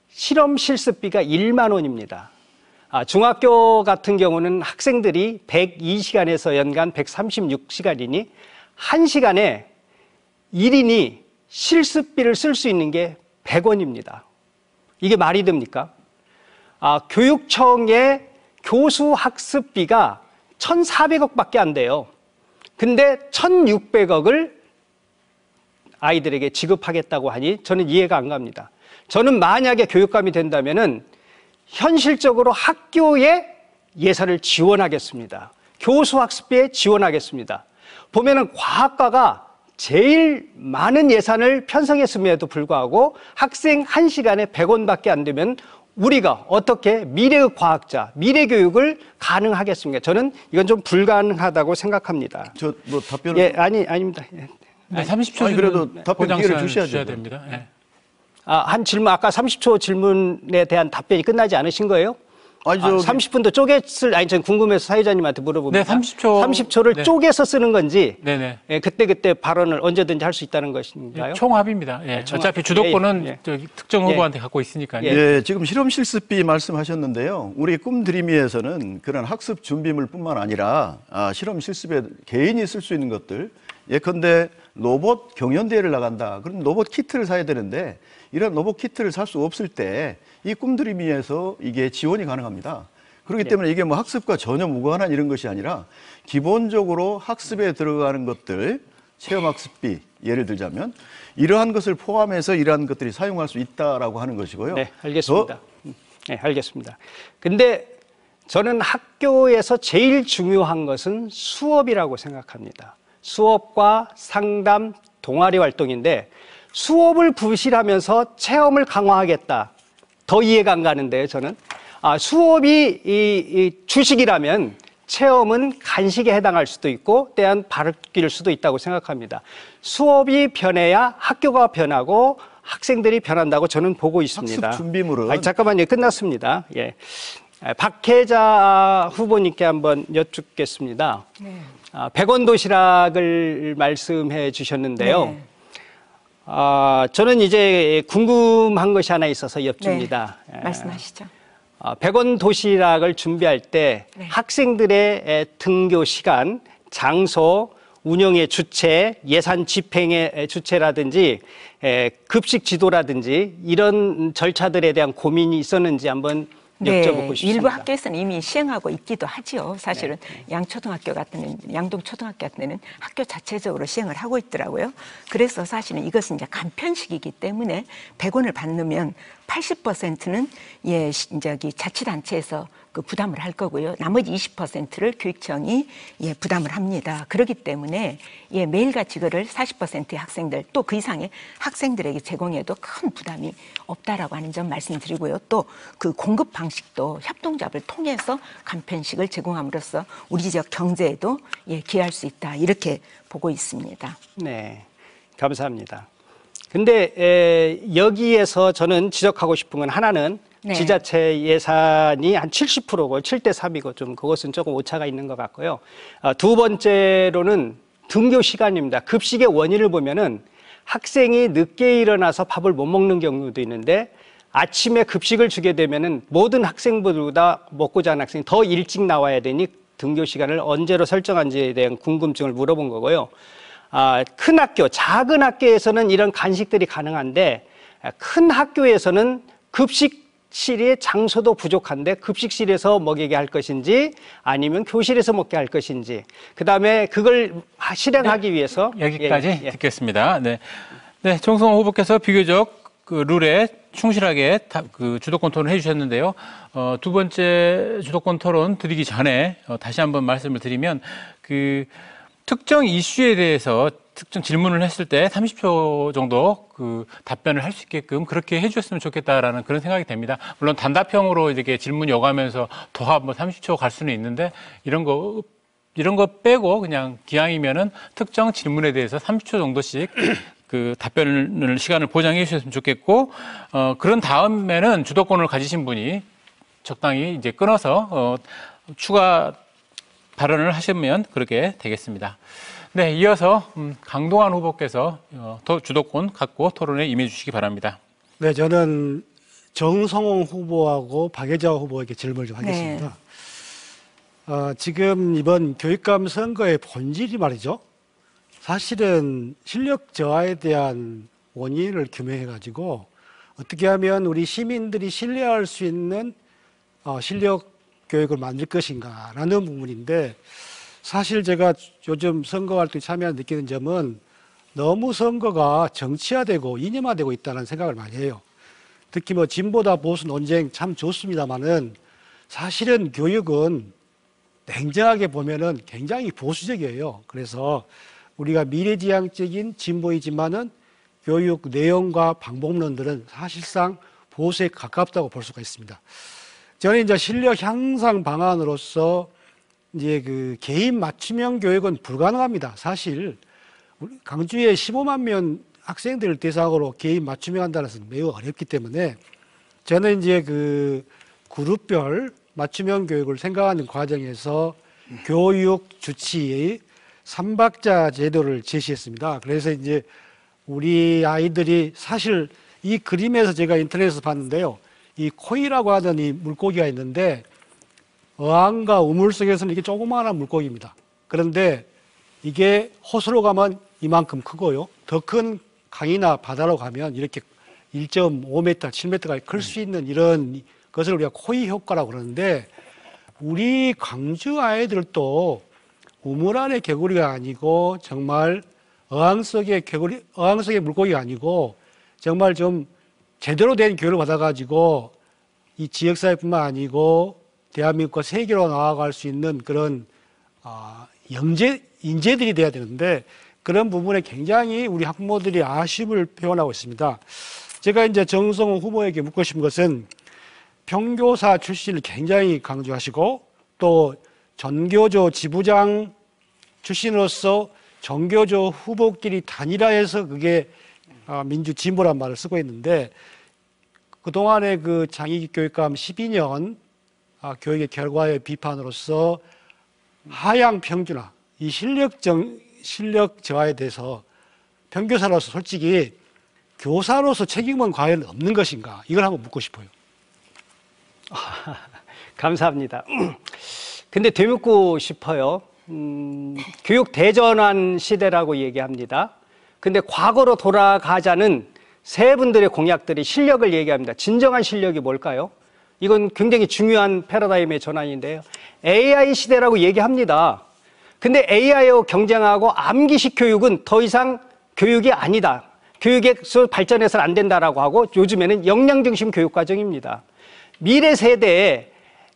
실험 실습비가 1만 원입니다. 중학교 같은 경우는 학생들이 102시간에서 연간 136시간이니 1시간에 1인이 실습비를 쓸 수 있는 게 100원입니다. 이게 말이 됩니까? 교육청의 교수 학습비가 1,400억밖에 안 돼요. 근데 1,600억을 아이들에게 지급하겠다고 하니 저는 이해가 안 갑니다. 저는 만약에 교육감이 된다면은 현실적으로 학교에 예산을 지원하겠습니다. 교수 학습비에 지원하겠습니다. 보면은 과학과가 제일 많은 예산을 편성했음에도 불구하고 학생 1시간에 100원밖에 안 되면 우리가 어떻게 미래의 과학자, 미래 교육을 가능하겠습니까? 저는 이건 좀 불가능하다고 생각합니다. 저 뭐 답변을 예, 아닙니다. 예. 네, 30초 아니, 그래도 답변 보장 기회를 시간 주셔야죠. 주셔야 됩니다. 예. 한 질문, 아까 30초 질문에 대한 답변이 끝나지 않으신 거예요? 아니, 30분도 쪼개쓸, 아니, 전 궁금해서 사회자님한테 물어봅니다. 네, 30초. 를 쪼개서 쓰는 건지, 네네. 예, 그때 발언을 언제든지 할 수 있다는 것인가요? 총합입니다. 예. 총합. 어차피 주도권은 예. 저기 특정 후보한테 갖고 있으니까요. 예, 지금 실험 실습비 말씀하셨는데요. 우리 꿈드림이에서는 그런 학습 준비물뿐만 아니라 실험 실습에 개인이 쓸 수 있는 것들, 예컨대 로봇 경연대회를 나간다. 그럼 로봇 키트를 사야 되는데 이런 로봇 키트를 살 수 없을 때 이 꿈드림이에서 이게 지원이 가능합니다. 그렇기 때문에 이게 뭐 학습과 전혀 무관한 이런 것이 아니라 기본적으로 학습에 들어가는 것들, 체험학습비 예를 들자면 이러한 것을 포함해서 이러한 것들이 사용할 수 있다라고 하는 것이고요. 네, 알겠습니다. 네, 알겠습니다. 근데 저는 학교에서 제일 중요한 것은 수업이라고 생각합니다. 수업과 상담, 동아리 활동인데 수업을 부실하면서 체험을 강화하겠다. 더 이해가 안 가는데요, 저는. 수업이 이 주식이라면 체험은 간식에 해당할 수도 있고 때한 바뀔 수도 있다고 생각합니다. 수업이 변해야 학교가 변하고 학생들이 변한다고 저는 보고 있습니다. 학습 준비물은 아니, 잠깐만요. 끝났습니다. 예. 박혜자 후보님께 한번 여쭙겠습니다. 네. 100원 도시락을 말씀해 주셨는데요. 네. 저는 이제 궁금한 것이 하나 있어서 여쭙니다. 네. 말씀하시죠. 100원 도시락을 준비할 때 네. 학생들의 등교 시간, 장소, 운영의 주체, 예산 집행의 주체라든지 급식 지도라든지 이런 절차들에 대한 고민이 있었는지 한번 여쭤보고 싶습니다. 일부 학교에서는 이미 시행하고 있기도 하죠. 사실은 양초등학교 같은 양동초등학교 같은 데는 학교 자체적으로 시행을 하고 있더라고요. 그래서 사실은 이것은 이제 간편식이기 때문에 100원을 받으면 80%는 저기 자치단체에서 그 부담을 할 거고요. 나머지 20%를 교육청이 부담을 합니다. 그렇기 때문에 매일같이 이거를 40%의 학생들 또 그 이상의 학생들에게 제공해도 큰 부담이 없다라고 하는 점 말씀드리고요. 또 그 공급 방식도 협동조합을 통해서 간편식을 제공함으로써 우리 지역 경제에도 기여할 수 있다. 이렇게 보고 있습니다. 네, 감사합니다. 근데 여기에서 저는 지적하고 싶은 건 하나는 지자체 예산이 한 70%고 7대 3이고 좀 그것은 조금 오차가 있는 것 같고요. 두 번째로는 등교 시간입니다. 급식의 원인을 보면은 학생이 늦게 일어나서 밥을 못 먹는 경우도 있는데 아침에 급식을 주게 되면은 모든 학생보다 먹고 자는 학생이 더 일찍 나와야 되니 등교 시간을 언제로 설정한지에 대한 궁금증을 물어본 거고요. 큰 학교, 작은 학교에서는 이런 간식들이 가능한데 큰 학교에서는 급식실의 장소도 부족한데 급식실에서 먹이게 할 것인지 아니면 교실에서 먹게 할 것인지 그다음에 그걸 실행하기 위해서 여기까지 듣겠습니다. 네, 정성호 후보께서 비교적 그 룰에 충실하게 그 주도권 토론을 해주셨는데요. 두 번째 주도권 토론 드리기 전에 다시 한번 말씀을 드리면 그 특정 이슈에 대해서 특정 질문을 했을 때 30초 정도 그 답변을 할 수 있게끔 그렇게 해주셨으면 좋겠다라는 그런 생각이 됩니다. 물론 단답형으로 이렇게 질문이 오가면서 더 한번 30초 갈 수는 있는데 이런 거 빼고 그냥 기왕이면은 특정 질문에 대해서 30초 정도씩 그 답변을 시간을 보장해 주셨으면 좋겠고 그런 다음에는 주도권을 가지신 분이 적당히 이제 끊어서 추가 발언을 하시면 그렇게 되겠습니다. 네, 이어서 강동원 후보께서 더 주도권 갖고 토론에 임해 주시기 바랍니다. 네, 저는 정성홍 후보하고 박혜자 후보에게 질문을 좀 하겠습니다. 지금 이번 교육감 선거의 본질이 말이죠. 사실은 실력 저하에 대한 원인을 규명해가지고 어떻게 하면 우리 시민들이 신뢰할 수 있는 실력 교육을 만들 것인가라는 부분인데 사실 제가 요즘 선거 활동에 참여하는 느끼는 점은 너무 선거가 정치화되고 이념화되고 있다는 생각을 많이 해요. 특히 뭐 진보다 보수 논쟁 참 좋습니다만은 사실은 교육은 냉정하게 보면은 굉장히 보수적이에요. 그래서 우리가 미래지향적인 진보이지만은 교육 내용과 방법론들은 사실상 보수에 가깝다고 볼 수가 있습니다. 저는 이제 실력 향상 방안으로서 이제 그 개인 맞춤형 교육은 불가능합니다. 사실 강주에 15만 명 학생들을 대상으로 개인 맞춤형 한다는 것은 매우 어렵기 때문에 저는 이제 그 그룹별 맞춤형 교육을 생각하는 과정에서 교육 주치의 3박자 제도를 제시했습니다. 그래서 이제 우리 아이들이 사실 이 그림에서 제가 인터넷에서 봤는데요. 이 코이라고 하던 이 물고기가 있는데 어항과 우물 속에서는 이게 조그마한 물고기입니다. 그런데 이게 호수로 가면 이만큼 크고요. 더 큰 강이나 바다로 가면 이렇게 1.5m, 7m까지 클 수 있는 이런 것을 우리가 코이 효과라고 그러는데 우리 광주 아이들도 우물 안의 개구리가 아니고 정말 어항 속의 개구리, 어항 속의 물고기가 아니고 정말 좀 제대로 된 교육을 받아가지고 이 지역사회뿐만 아니고 대한민국과 세계로 나아갈 수 있는 그런 인재들이 돼야 되는데 그런 부분에 굉장히 우리 학부모들이 아쉬움을 표현하고 있습니다. 제가 이제 정성호 후보에게 묻고 싶은 것은 평교사 출신을 굉장히 강조하시고 또 전교조 지부장 출신으로서 전교조 후보끼리 단일화해서 그게 민주 진보란 말을 쓰고 있는데 그동안의 그 장애인 교육감 12년 교육의 결과의 비판으로서 하향 평준화, 이 실력 저하에 대해서 평교사로서 솔직히 교사로서 책임은 과연 없는 것인가? 이걸 한번 묻고 싶어요. 감사합니다. 근데 되묻고 싶어요. 교육 대전환 시대라고 얘기합니다. 근데 과거로 돌아가자는 세 분들의 공약들이 실력을 얘기합니다. 진정한 실력이 뭘까요? 이건 굉장히 중요한 패러다임의 전환인데요. AI 시대라고 얘기합니다. 근데 AI와 경쟁하고 암기식 교육은 더 이상 교육이 아니다. 교육에서 발전해서는 안 된다라고 하고 요즘에는 역량 중심 교육 과정입니다. 미래 세대에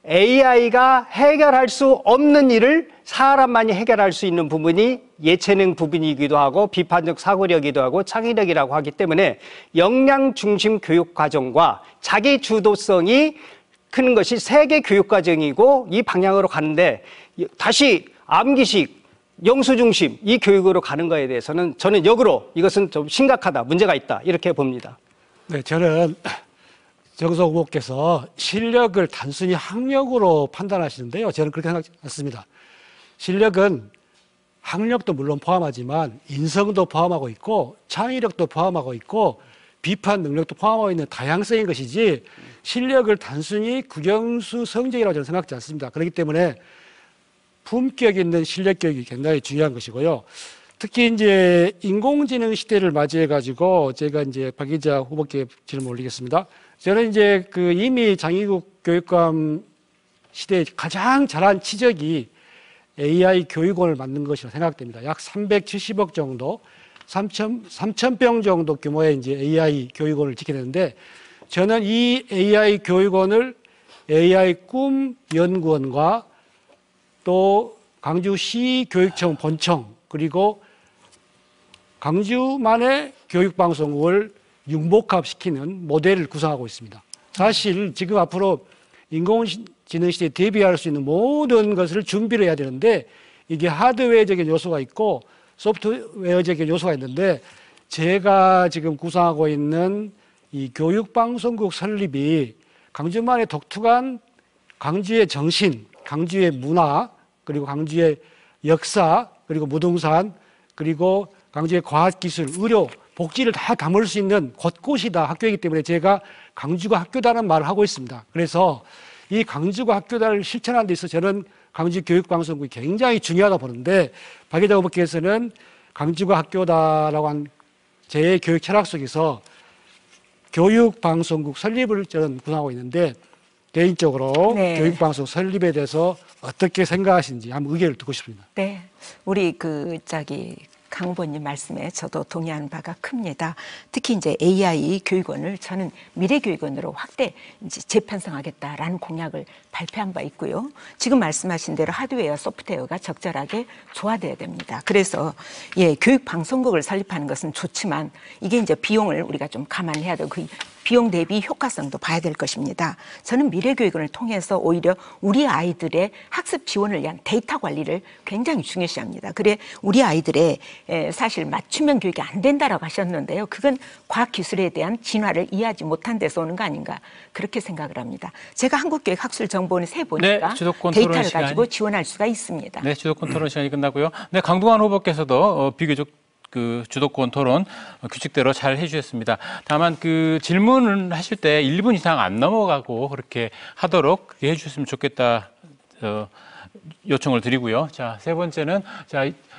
AI가 해결할 수 없는 일을 사람만이 해결할 수 있는 부분이 예체능 부분이기도 하고 비판적 사고력이기도 하고 창의력이라고 하기 때문에 역량 중심 교육 과정과 자기 주도성이 크는 것이 세계 교육 과정이고 이 방향으로 가는데 다시 암기식 영수 중심 이 교육으로 가는 거에 대해서는 저는 역으로 이것은 좀 심각하다, 문제가 있다 이렇게 봅니다. 네, 저는 정석 후보께서 실력을 단순히 학력으로 판단하시는데요. 저는 그렇게 생각하지 않습니다. 실력은 학력도 물론 포함하지만 인성도 포함하고 있고 창의력도 포함하고 있고 비판 능력도 포함하고 있는 다양성인 것이지 실력을 단순히 국영수 성적이라고 저는 생각하지 않습니다. 그렇기 때문에 품격 있는 실력 교육이 굉장히 중요한 것이고요. 특히 이제 인공지능 시대를 맞이해 가지고 제가 이제 박 기자 후보께 질문 올리겠습니다. 저는 이제 그 이미 장희국 교육감 시대에 가장 잘한 치적이 AI 교육원을 만든 것이라고 생각됩니다. 약 370억 정도, 3,000병 정도 규모의 이제 AI 교육원을 지켜냈는데 저는 이 AI 교육원을 AI 꿈 연구원과 또 광주시 교육청 본청 그리고 광주만의 교육방송국을 융복합시키는 모델을 구성하고 있습니다. 사실 지금 앞으로 인공지능 시대에 대비할 수 있는 모든 것을 준비를 해야 되는데 이게 하드웨어적인 요소가 있고 소프트웨어적인 요소가 있는데 제가 지금 구성하고 있는 이 교육방송국 설립이 광주만의 독특한 광주의 정신, 광주의 문화, 그리고 광주의 역사, 그리고 무등산, 그리고 광주의 과학기술, 의료, 복지를 다 담을 수 있는 곳곳이다 학교이기 때문에 제가 광주가 학교다라는 말을 하고 있습니다. 그래서 이 광주가 학교다를 실천하는 데 있어서 저는 광주 교육방송국이 굉장히 중요하다고 보는데 박 기자 후보께서는 광주가 학교다라고 한 제 교육 철학 속에서 교육방송국 설립을 저는 구상하고 있는데 개인적으로 네. 교육방송 설립에 대해서 어떻게 생각하시는지 한번 의견을 듣고 싶습니다. 네, 우리 강 후보님 말씀에 저도 동의하는 바가 큽니다. 특히 이제 AI 교육원을 저는 미래교육원으로 확대 이제 재편성하겠다라는 공약을 발표한 바 있고요. 지금 말씀하신 대로 하드웨어, 소프트웨어가 적절하게 조화돼야 됩니다. 그래서 교육 방송국을 설립하는 것은 좋지만 이게 이제 비용을 우리가 좀 감안해야 되고 그 비용 대비 효과성도 봐야 될 것입니다. 저는 미래교육원을 통해서 오히려 우리 아이들의 학습 지원을 위한 데이터 관리를 굉장히 중요시합니다. 그래 우리 아이들의 사실 맞춤형 교육이 안 된다라고 하셨는데요. 그건 과학기술에 대한 진화를 이해하지 못한 데서 오는 거 아닌가 그렇게 생각을 합니다. 제가 한국교육학술정보원에 보니까 네, 데이터를 시간이... 가지고 지원할 수가 있습니다. 네, 주도권 토론 시간이 끝나고요. 네, 강동원 후보께서도 비교적 그 주도권 토론 규칙대로 잘 해주셨습니다. 다만 그 질문을 하실 때 1분 이상 안 넘어가고 그렇게 하도록 그렇게 해주셨으면 좋겠다 요청을 드리고요. 자, 세 번째는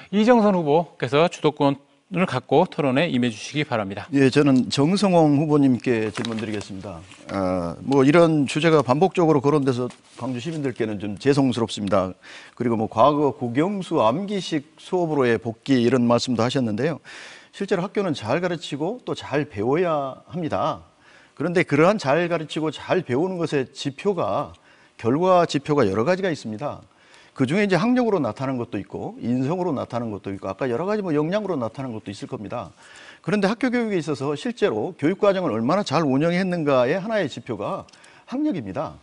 이정선 후보께서 주도권을 갖고 토론에 임해주시기 바랍니다. 예, 저는 정성홍 후보님께 질문드리겠습니다. 뭐 이런 주제가 반복적으로 거론돼서 광주 시민들께는 좀 죄송스럽습니다. 그리고 뭐 과거 국영수 암기식 수업으로의 복귀 이런 말씀도 하셨는데요. 실제로 학교는 잘 가르치고 또 잘 배워야 합니다. 그런데 그러한 잘 가르치고 잘 배우는 것의 결과 지표가 여러 가지가 있습니다. 그 중에 이제 학력으로 나타나는 것도 있고 인성으로 나타나는 것도 있고 아까 여러 가지 뭐 역량으로 나타나는 것도 있을 겁니다. 그런데 학교 교육에 있어서 실제로 교육과정을 얼마나 잘 운영했는가의 하나의 지표가 학력입니다.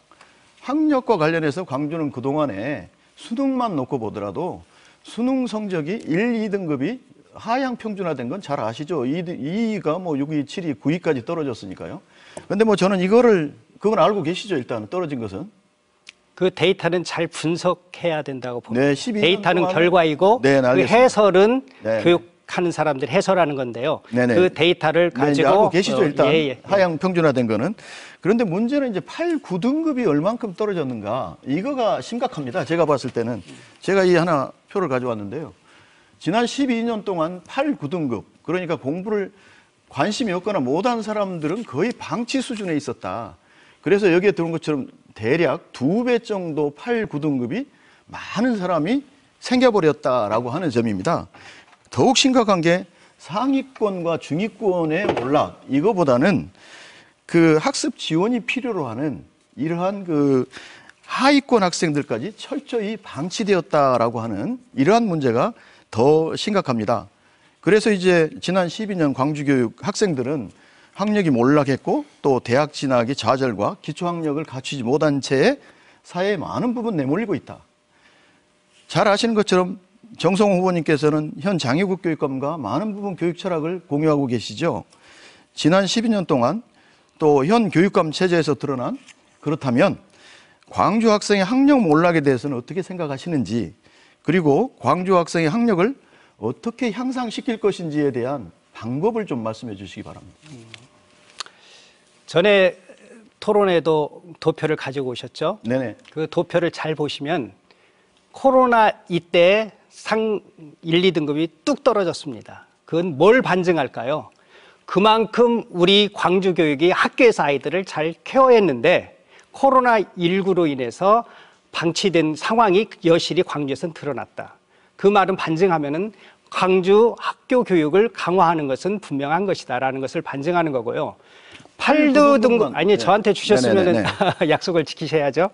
학력과 관련해서 광주는 그동안에 수능만 놓고 보더라도 수능 성적이 1, 2등급이 하향 평준화된 건 잘 아시죠? 2위가 뭐 6위, 7위, 9위까지 떨어졌으니까요. 그런데 뭐 저는 그건 알고 계시죠? 일단 떨어진 것은. 그 데이터는 잘 분석해야 된다고 봅니다. 네, 12년 데이터는 동안... 결과이고 네, 그 해설은 네. 교육 하는 사람들이 해설하는 건데요. 네네. 그 데이터를 네, 이제 가지고 알고 계시죠, 일단. 예. 하향 평준화된 거는. 그런데 문제는 이제 8, 9등급이 얼만큼 떨어졌는가. 이거가 심각합니다. 제가 봤을 때는. 제가 이 하나 표를 가져왔는데요. 지난 12년 동안 8, 9등급, 그러니까 공부를 관심이 없거나 못한 사람들은 거의 방치 수준에 있었다. 그래서 여기에 들어온 것처럼 대략 2배 정도 8, 9등급이 많은 사람이 생겨버렸다라고 하는 점입니다. 더욱 심각한 게 상위권과 중위권의 몰락, 이거보다는 그 학습 지원이 필요로 하는 이러한 그 하위권 학생들까지 철저히 방치되었다라고 하는 이러한 문제가 더 심각합니다. 그래서 이제 지난 12년 광주교육 학생들은 학력이 몰락했고 또 대학 진학의 좌절과 기초학력을 갖추지 못한 채 사회의 많은 부분 내몰리고 있다. 잘 아시는 것처럼 정성호 후보님께서는 현 장애국 교육감과 많은 부분 교육 철학을 공유하고 계시죠. 지난 12년 동안 또 현 교육감 체제에서 드러난, 그렇다면 광주 학생의 학력 몰락에 대해서는 어떻게 생각하시는지, 그리고 광주 학생의 학력을 어떻게 향상시킬 것인지에 대한 방법을 좀 말씀해 주시기 바랍니다. 전에 토론회도 도표를 가지고 오셨죠? 네네. 그 도표를 잘 보시면 코로나 이때 상 1, 2등급이 뚝 떨어졌습니다. 그건 뭘 반증할까요? 그만큼 우리 광주 교육이 학교에서 아이들을 잘 케어했는데 코로나19로 인해서 방치된 상황이 여실히 광주에서는 드러났다. 그 말은 반증하면은 광주 학교 교육을 강화하는 것은 분명한 것이다라는 것을 반증하는 거고요. 8등급 아니 네. 저한테 주셨으면은 약속을 지키셔야죠.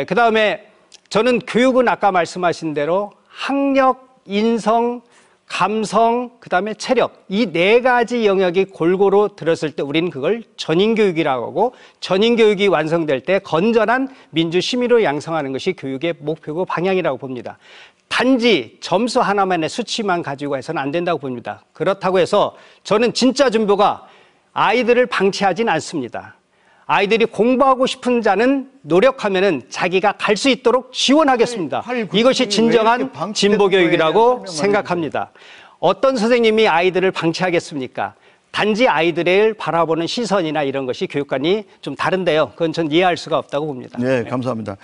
그 다음에 저는 교육은 아까 말씀하신 대로 학력, 인성, 감성, 그 다음에 체력, 이 4가지 영역이 골고루 들었을 때 우리는 그걸 전인교육이라고 하고, 전인교육이 완성될 때 건전한 민주시민으로 양성하는 것이 교육의 목표고 방향이라고 봅니다. 단지 점수 하나만의 수치만 가지고 해서는 안 된다고 봅니다. 그렇다고 해서 저는 진짜 진보가 아이들을 방치하진 않습니다. 아이들이 공부하고 싶은 자는 노력하면은 자기가 갈 수 있도록 지원하겠습니다. 이것이 진정한 진보교육이라고 생각합니다. 어떤 선생님이 아이들을 방치하겠습니까? 단지 아이들을 바라보는 시선이나 이런 것이 교육관이 좀 다른데요. 그건 전 이해할 수가 없다고 봅니다. 네, 감사합니다.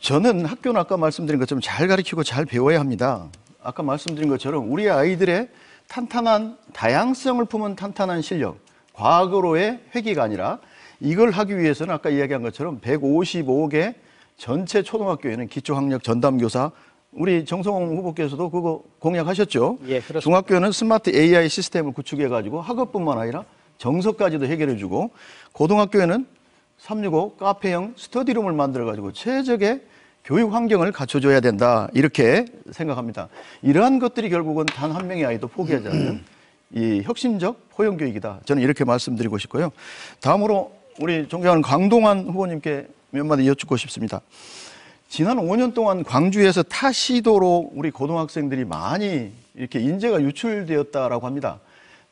저는 학교는 아까 말씀드린 것처럼 잘 가르치고 잘 배워야 합니다. 아까 말씀드린 것처럼 우리 아이들의 탄탄한 다양성을 품은 탄탄한 실력, 과거로의 회귀가 아니라 이걸 하기 위해서는 아까 이야기한 것처럼 155개 전체 초등학교에는 기초학력 전담교사, 우리 정성홍 후보께서도 그거 공약하셨죠? 예, 그렇습니다. 중학교는 스마트 AI 시스템을 구축해가지고 학업뿐만 아니라 정서까지도 해결해주고, 고등학교에는 365 카페형 스터디룸을 만들어가지고 최적의 교육 환경을 갖춰줘야 된다, 이렇게 생각합니다. 이러한 것들이 결국은 단 한 명의 아이도 포기하지 않는 이 혁신적 포용교육이다, 저는 이렇게 말씀드리고 싶고요. 다음으로 우리 존경하는 강동환 후보님께 몇 마디 여쭙고 싶습니다. 지난 5년 동안 광주에서 타 시도로 우리 고등학생들이 많이 이렇게 인재가 유출되었다라고 합니다.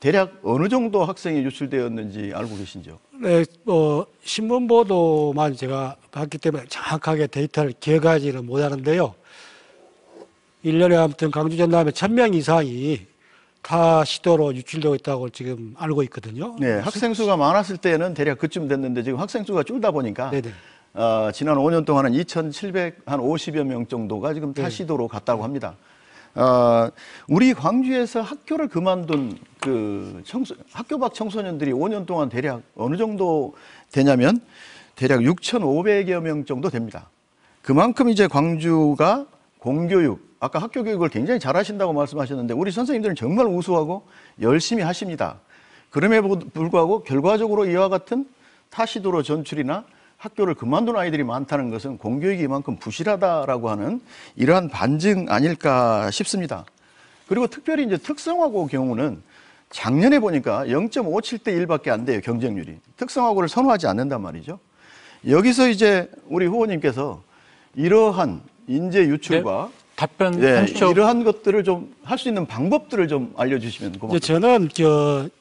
대략 어느 정도 학생이 유출되었는지 알고 계신지요? 네, 신문 보도만 제가 봤기 때문에 정확하게 데이터를 기억하지는 못하는데요. 1년에 아무튼 광주 전남에 1000명 이상이 타 시도로 유출되고 있다고 지금 알고 있거든요. 네, 학생 수가 많았을 때는 대략 그쯤 됐는데 지금 학생 수가 줄다 보니까 네네. 지난 5년 동안은 2,750여 명 정도가 지금 타 시도로 갔다고 합니다. 우리 광주에서 학교를 그만둔 그 학교 밖 청소년들이 5년 동안 대략 어느 정도 되냐면 대략 6,500여 명 정도 됩니다. 그만큼 이제 광주가 공교육, 아까 학교 교육을 굉장히 잘하신다고 말씀하셨는데 우리 선생님들은 정말 우수하고 열심히 하십니다. 그럼에도 불구하고 결과적으로 이와 같은 타시도로 전출이나 학교를 그만둔 아이들이 많다는 것은 공교육이 이만큼 부실하다라고 하는 이러한 반증 아닐까 싶습니다. 그리고 특별히 이제 특성화고 경우는 작년에 보니까 0.57대 1밖에 안 돼요, 경쟁률이. 특성화고를 선호하지 않는단 말이죠. 여기서 이제 우리 후보님께서 이러한 인재 유출과 답변 네, 30초. 이러한 것들을 좀 할 수 있는 방법들을 좀 알려주시면 고맙겠습니다. 저는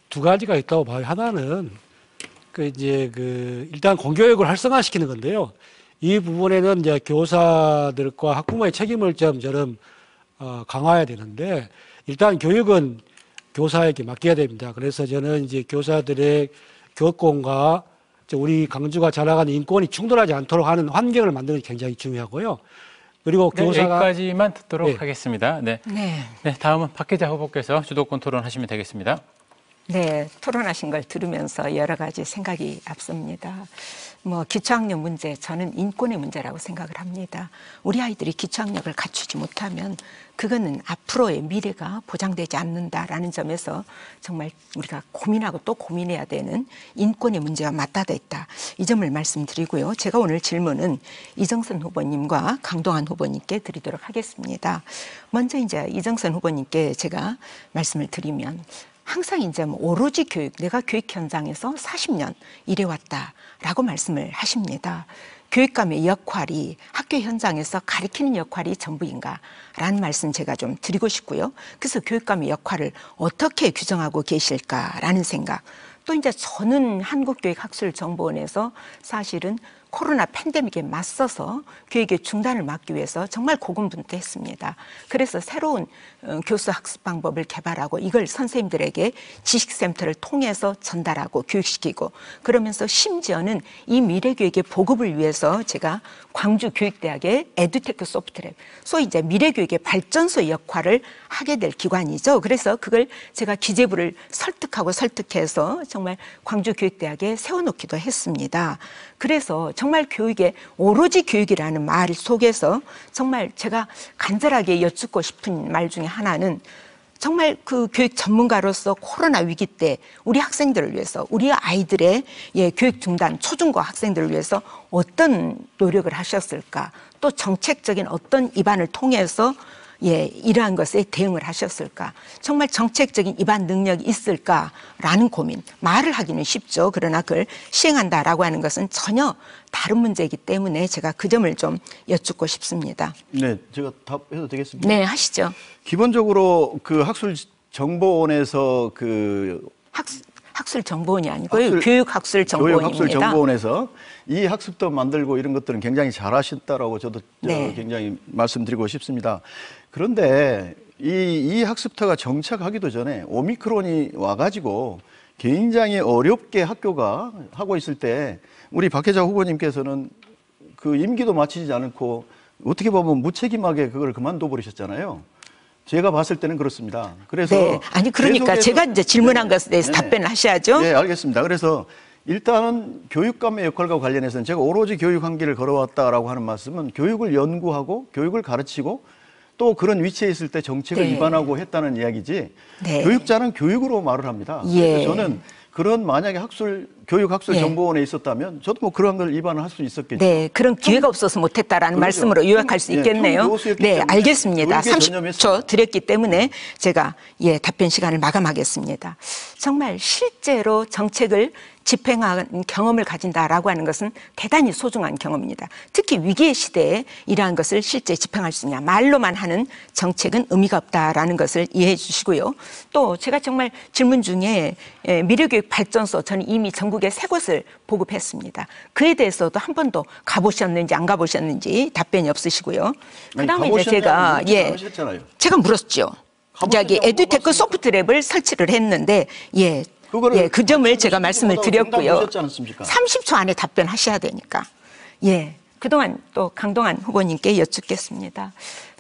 두 가지가 있다고 봐요. 하나는 일단 공교육을 활성화시키는 건데요. 이 부분에는 이제 교사들과 학부모의 책임을 좀 저는 강화해야 되는데, 일단 교육은 교사에게 맡겨야 됩니다. 그래서 저는 이제 교사들의 교권과 우리 강주가 자라가는 인권이 충돌하지 않도록 하는 환경을 만드는 게 굉장히 중요하고요. 그리고 네, 교사가 여기까지만 듣도록 네. 하겠습니다. 네. 네. 네, 다음은 박혜자 후보께서 주도권 토론하시면 되겠습니다. 네, 토론하신 걸 들으면서 여러 가지 생각이 앞섭니다. 뭐 기초학력 문제, 저는 인권의 문제라고 생각을 합니다. 우리 아이들이 기초학력을 갖추지 못하면 그거는 앞으로의 미래가 보장되지 않는다라는 점에서 정말 우리가 고민하고 또 고민해야 되는 인권의 문제와 맞닿아 있다. 이 점을 말씀드리고요. 제가 오늘 질문은 이정선 후보님과 강동원 후보님께 드리도록 하겠습니다. 먼저 이제 이정선 후보님께 제가 말씀을 드리면 항상 이제 뭐 오로지 교육, 내가 교육 현장에서 40년 일해왔다라고 말씀을 하십니다. 교육감의 역할이 학교 현장에서 가르치는 역할이 전부인가라는 말씀 제가 좀 드리고 싶고요. 그래서 교육감의 역할을 어떻게 규정하고 계실까라는 생각. 또 이제 저는 한국교육학술정보원에서 사실은 코로나 팬데믹에 맞서서 교육의 중단을 막기 위해서 정말 고군분투했습니다. 그래서 새로운 교수 학습 방법을 개발하고 이걸 선생님들에게 지식센터를 통해서 전달하고 교육시키고 그러면서 심지어는 이 미래교육의 보급을 위해서 제가 광주교육대학의 에듀테크 소프트랩, 소위 이제 미래교육의 발전소 역할을 하게 될 기관이죠. 그래서 그걸 제가 기재부를 설득해서 정말 광주교육대학에 세워놓기도 했습니다. 그래서 정말 교육에 오로지 교육이라는 말 속에서 정말 제가 간절하게 여쭙고 싶은 말 중에 하나는 정말 그 교육 전문가로서 코로나 위기 때 우리 학생들을 위해서 우리 아이들의 교육 중단, 초중고 학생들을 위해서 어떤 노력을 하셨을까? 또 정책적인 어떤 입안을 통해서 이러한 것에 대응을 하셨을까? 정말 정책적인 입안 능력이 있을까라는 고민. 말을 하기는 쉽죠. 그러나 그걸 시행한다라고 하는 것은 전혀 다른 문제이기 때문에 제가 그 점을 좀 여쭙고 싶습니다. 네, 제가 답해도 되겠습니까? 네, 하시죠. 기본적으로 그 학술정보원에서 그 학술정보원이 아니고요. 교육학술정보원입니다. 교육학술정보원에서 이 학습도 만들고 이런 것들은 굉장히 잘하셨다라고 저도 네. 굉장히 말씀드리고 싶습니다. 그런데 이 학습터가 정착하기도 전에 오미크론이 와가지고 굉장히 어렵게 학교가 하고 있을 때 우리 박혜자 후보님께서는 그 임기도 마치지 않고 어떻게 보면 무책임하게 그걸 그만둬 버리셨잖아요. 제가 봤을 때는 그렇습니다. 그래서 네, 아니 그러니까 제가 이제 질문한 것에 대해서 답변을 하셔야죠. 네, 알겠습니다. 그래서 일단은 교육감의 역할과 관련해서는 제가 오로지 교육 한기를 걸어왔다라고 하는 말씀은 교육을 연구하고 교육을 가르치고 또 그런 위치에 있을 때 정책을 네. 위반하고 했다는 이야기지 네. 교육자는 교육으로 말을 합니다. 예. 그래서 저는 그런 만약에 교육학술정보원에 있었다면 저도 뭐 그런 걸 위반을 할 수 있었겠죠. 네, 그런 기회가 없어서 못했다라는 그렇죠. 말씀으로 요약할 수 예, 있겠네요. 교수였기 네, 때문에 알겠습니다. 교육에 30초 전념했습니다. 드렸기 때문에 제가 답변 시간을 마감하겠습니다. 정말 실제로 정책을 집행한 경험을 가진다라고 하는 것은 대단히 소중한 경험입니다. 특히 위기의 시대에 이러한 것을 실제 집행할 수 있냐. 말로만 하는 정책은 의미가 없다라는 것을 이해해 주시고요. 또 제가 정말 질문 중에 미래교육 발전소 저는 이미 전국에 3곳을 보급했습니다. 그에 대해서도 한 번도 가보셨는지 안 가보셨는지 답변이 없으시고요. 그다음에 이제 제가 제가 물었죠. 저기 에듀테크 소프트랩을 설치를 했는데 그 점을 제가 말씀을 드렸고요. 30초 안에 답변하셔야 되니까. 그동안 또 강동원 후보님께 여쭙겠습니다.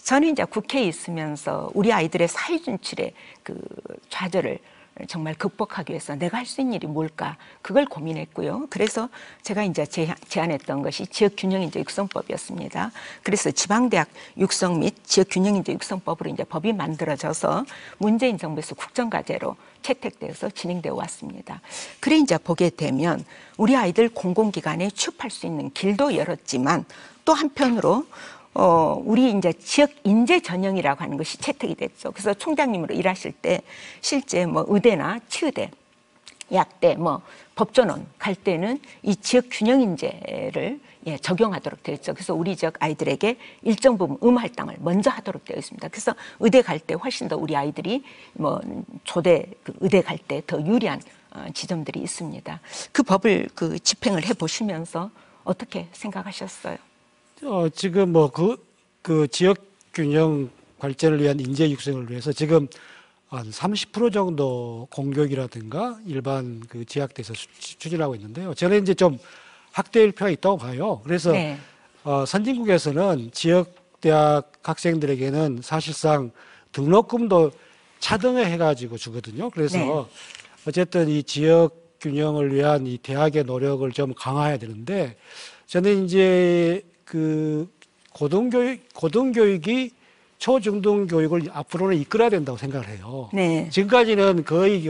저는 이제 국회에 있으면서 우리 아이들의 사회 진출의 그 좌절을 정말 극복하기 위해서 내가 할 수 있는 일이 뭘까 그걸 고민했고요. 그래서 제가 이제 제안했던 것이 지역균형인재 육성법이었습니다. 그래서 지방대학 육성 및 지역균형인재 육성법으로 이제 법이 만들어져서 문재인 정부에서 국정과제로 채택돼서 진행되어 왔습니다. 그래 이제 보게 되면 우리 아이들 공공기관에 취업할 수 있는 길도 열었지만 또 한편으로 우리 이제 지역 인재 전형이라고 하는 것이 채택이 됐죠. 그래서 총장님으로 일하실 때 실제 뭐 의대나 치의대, 약대, 뭐 법조원 갈 때는 이 지역 균형 인재를 적용하도록 되어 있죠. 그래서 우리 지역 아이들에게 일정 부분 할당을 먼저 하도록 되어 있습니다. 그래서 의대 갈 때 훨씬 더 우리 아이들이 뭐 조대 의대 갈 때 더 유리한 지점들이 있습니다. 그 법을 집행을 해 보시면서 어떻게 생각하셨어요? 지금 뭐 그 지역 균형 발전을 위한 인재 육성을 위해서 지금 한 30% 정도 공교육이라든가 일반 그 지학대에서 추진하고 있는데요. 저는 이제 좀 확대일 필요가 있다고 봐요. 그래서 네. 선진국에서는 지역대학 학생들에게는 사실상 등록금도 차등을 해가지고 주거든요. 그래서 네. 어쨌든 이 지역 균형을 위한 이 대학의 노력을 좀 강화해야 되는데 저는 이제 그 고등교육이 초중등 교육을 앞으로는 이끌어야 된다고 생각을 해요. 네. 지금까지는 거의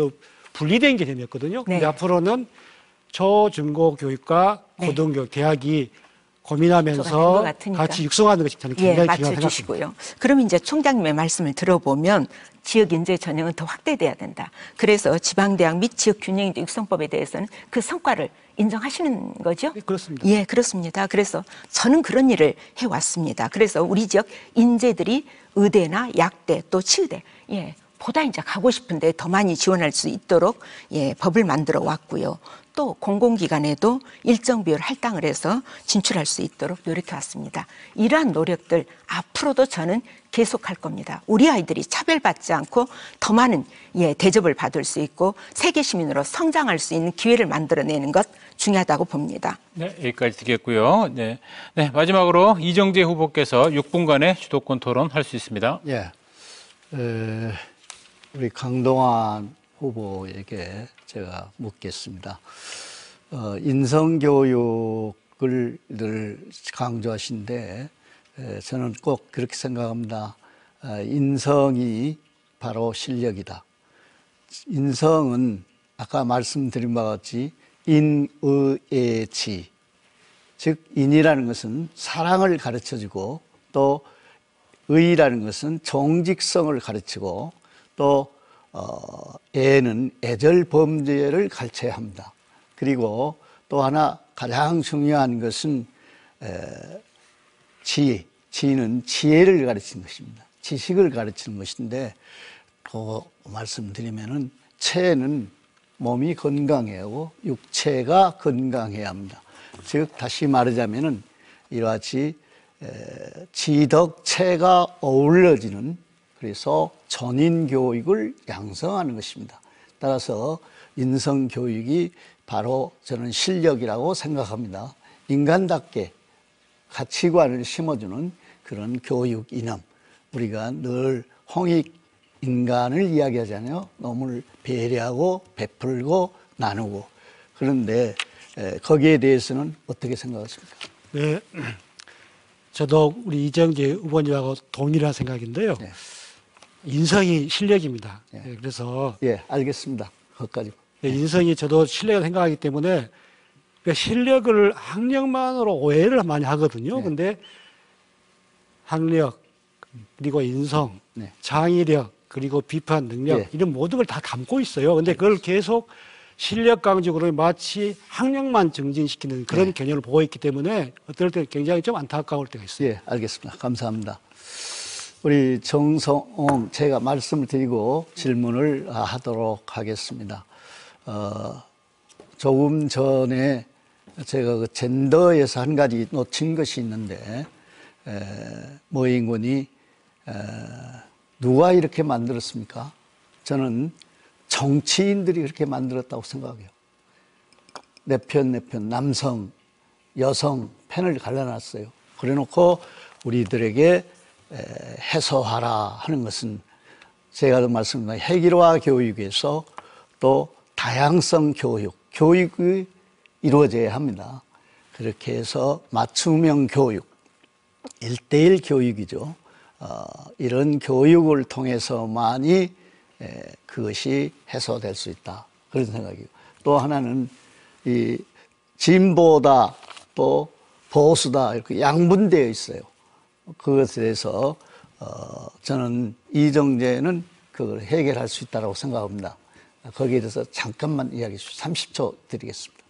분리된 개념이었거든요. 근데 네. 앞으로는 초중고 교육과 네. 고등교육, 대학이 것 고민하면서 같으니까. 같이 육성하는 것이 저는 예, 굉장히 중요하다고 생각합니다. 맞춰주시고요. 그럼 이제 총장님의 말씀을 들어보면 지역 인재 전형은 더 확대돼야 된다. 그래서 지방대학 및 지역 균형 육성법에 대해서는 그 성과를 인정하시는 거죠? 네, 그렇습니다. 예, 그렇습니다. 그래서 저는 그런 일을 해왔습니다. 그래서 우리 지역 인재들이 의대나 약대 또 치의대, 예, 보다 이제 가고 싶은데 더 많이 지원할 수 있도록 예, 법을 만들어 왔고요. 또 공공기관에도 일정 비율 할당을 해서 진출할 수 있도록 노력해 왔습니다. 이러한 노력들 앞으로도 저는 계속할 겁니다. 우리 아이들이 차별받지 않고 더 많은 예, 대접을 받을 수 있고 세계 시민으로 성장할 수 있는 기회를 만들어내는 것 중요하다고 봅니다. 네, 여기까지 듣겠고요. 네, 마지막으로 이정재 후보께서 6분간의 주도권 토론할 수 있습니다. 예. 우리 강동원 후보에게 제가 묻겠습니다. 인성교육을 늘 강조하신데 저는 꼭 그렇게 생각합니다. 인성이 바로 실력이다. 인성은 아까 말씀드린 바와 같이 인의의 지, 즉 인이라는 것은 사랑을 가르쳐주고 또 의라는 것은 정직성을 가르치고 또 애는 애절 범죄를 가르쳐야 합니다. 그리고 또 하나 가장 중요한 것은 지혜는 지혜를 가르치는 것입니다. 지식을 가르치는 것인데 또 말씀드리면은 체는 몸이 건강해야 하고 육체가 건강해야 합니다. 즉 다시 말하자면은 이러하지 지덕체가 어우러지는 그래서 전인 교육을 양성하는 것입니다. 따라서 인성 교육이 바로 저는 실력이라고 생각합니다. 인간답게 가치관을 심어주는 그런 교육 이념. 우리가 늘 홍익 인간을 이야기하잖아요. 너무 배려하고 베풀고 나누고. 그런데 거기에 대해서는 어떻게 생각하십니까? 네, 저도 우리 이정재 후보님하고 동일한 생각인데요. 네. 인성이 실력입니다. 네. 네, 그래서 예, 알겠습니다. 거기까지. 네, 인성이 저도 실력이라고 생각하기 때문에 그러니까 실력을 학력만으로 오해를 많이 하거든요. 네. 근데 학력 그리고 인성, 네. 창의력 그리고 비판 능력 네. 이런 모든 걸 다 담고 있어요. 근데 그걸 계속 실력 강조로 마치 학력만 증진시키는 그런 네. 개념을 보고 있기 때문에 어떨 때 굉장히 좀 안타까울 때가 있어요. 예, 알겠습니다. 감사합니다. 우리 정성홍 제가 말씀을 드리고 질문을 하도록 하겠습니다. 조금 전에 제가 그 젠더에서 한 가지 놓친 것이 있는데 모인군이 누가 이렇게 만들었습니까? 저는 정치인들이 그렇게 만들었다고 생각해요. 내 편 남성, 여성 펜을 갈라놨어요. 그래놓고 우리들에게 해소하라 하는 것은 제가 말씀드린 핵일화 교육에서 또 다양성 교육이 이루어져야 합니다. 그렇게 해서 맞춤형 교육, 1:1 교육이죠. 이런 교육을 통해서만이 그것이 해소될 수 있다. 그런 생각이고. 또 하나는 이 진보다 또 보수다 이렇게 양분되어 있어요. 그것에 대해서 저는 이정재는 그걸 해결할 수 있다고 생각합니다. 거기에 대해서 잠깐만 이야기해 주시죠. 30초 드리겠습니다.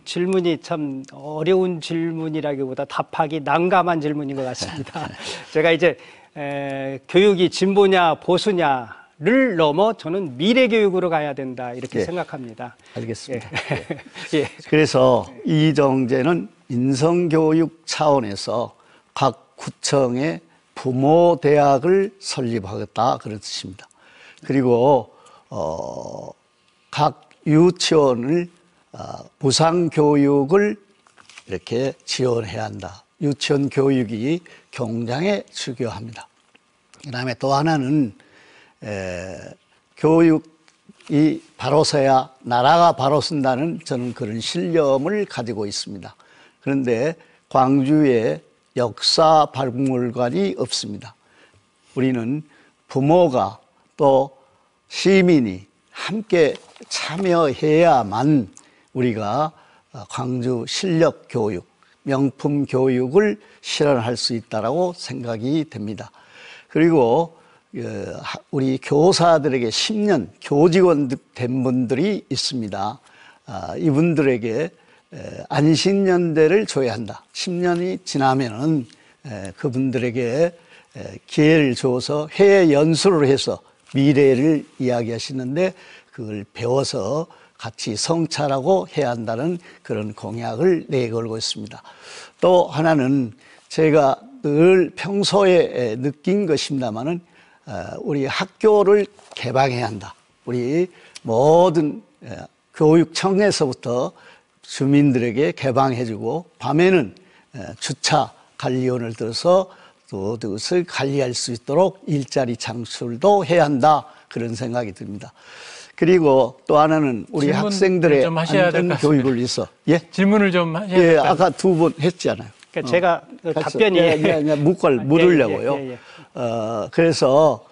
질문이 참 어려운 질문이라기보다 답하기 난감한 질문인 것 같습니다. 제가 이제 교육이 진보냐 보수냐를 넘어 저는 미래 교육으로 가야 된다 이렇게 예. 생각합니다. 알겠습니다. 예. 예. 그래서 이정재는 인성교육 차원에서 각 구청에 부모대학을 설립하겠다 그런 뜻입니다. 그리고 각 유치원을 무상교육을 이렇게 지원해야 한다. 유치원 교육이 경장에 중요합니다. 그 다음에 또 하나는 교육이 바로 서야 나라가 바로 선다는 저는 그런 신념을 가지고 있습니다. 그런데 광주에 역사 박물관이 없습니다. 우리는 부모가 또 시민이 함께 참여해야만 우리가 광주 실력 교육, 명품 교육을 실현할 수 있다고 생각이 됩니다. 그리고 우리 교사들에게 10년 교직원 된 분들이 있습니다. 이분들에게 안식연대를 줘야 한다. 10년이 지나면은 그분들에게 기회를 줘서 회의 연수를 해서 미래를 이야기하시는데 그걸 배워서 같이 성찰하고 해야 한다는 그런 공약을 내걸고 있습니다. 또 하나는 제가 늘 평소에 느낀 것입니다만은 우리 학교를 개방해야 한다. 우리 모든 교육청에서부터 주민들에게 개방해주고 밤에는 주차 관리원을 들어서 또 그것을 관리할 수 있도록 일자리 창출도 해야 한다 그런 생각이 듭니다. 그리고 또 하나는 우리 학생들의 안전 교육을 위해서 질문을 좀 하셔야 예, 될까요? 아까 2번 했잖아요. 그러니까 제가 답변이 묻으려고요. 그래서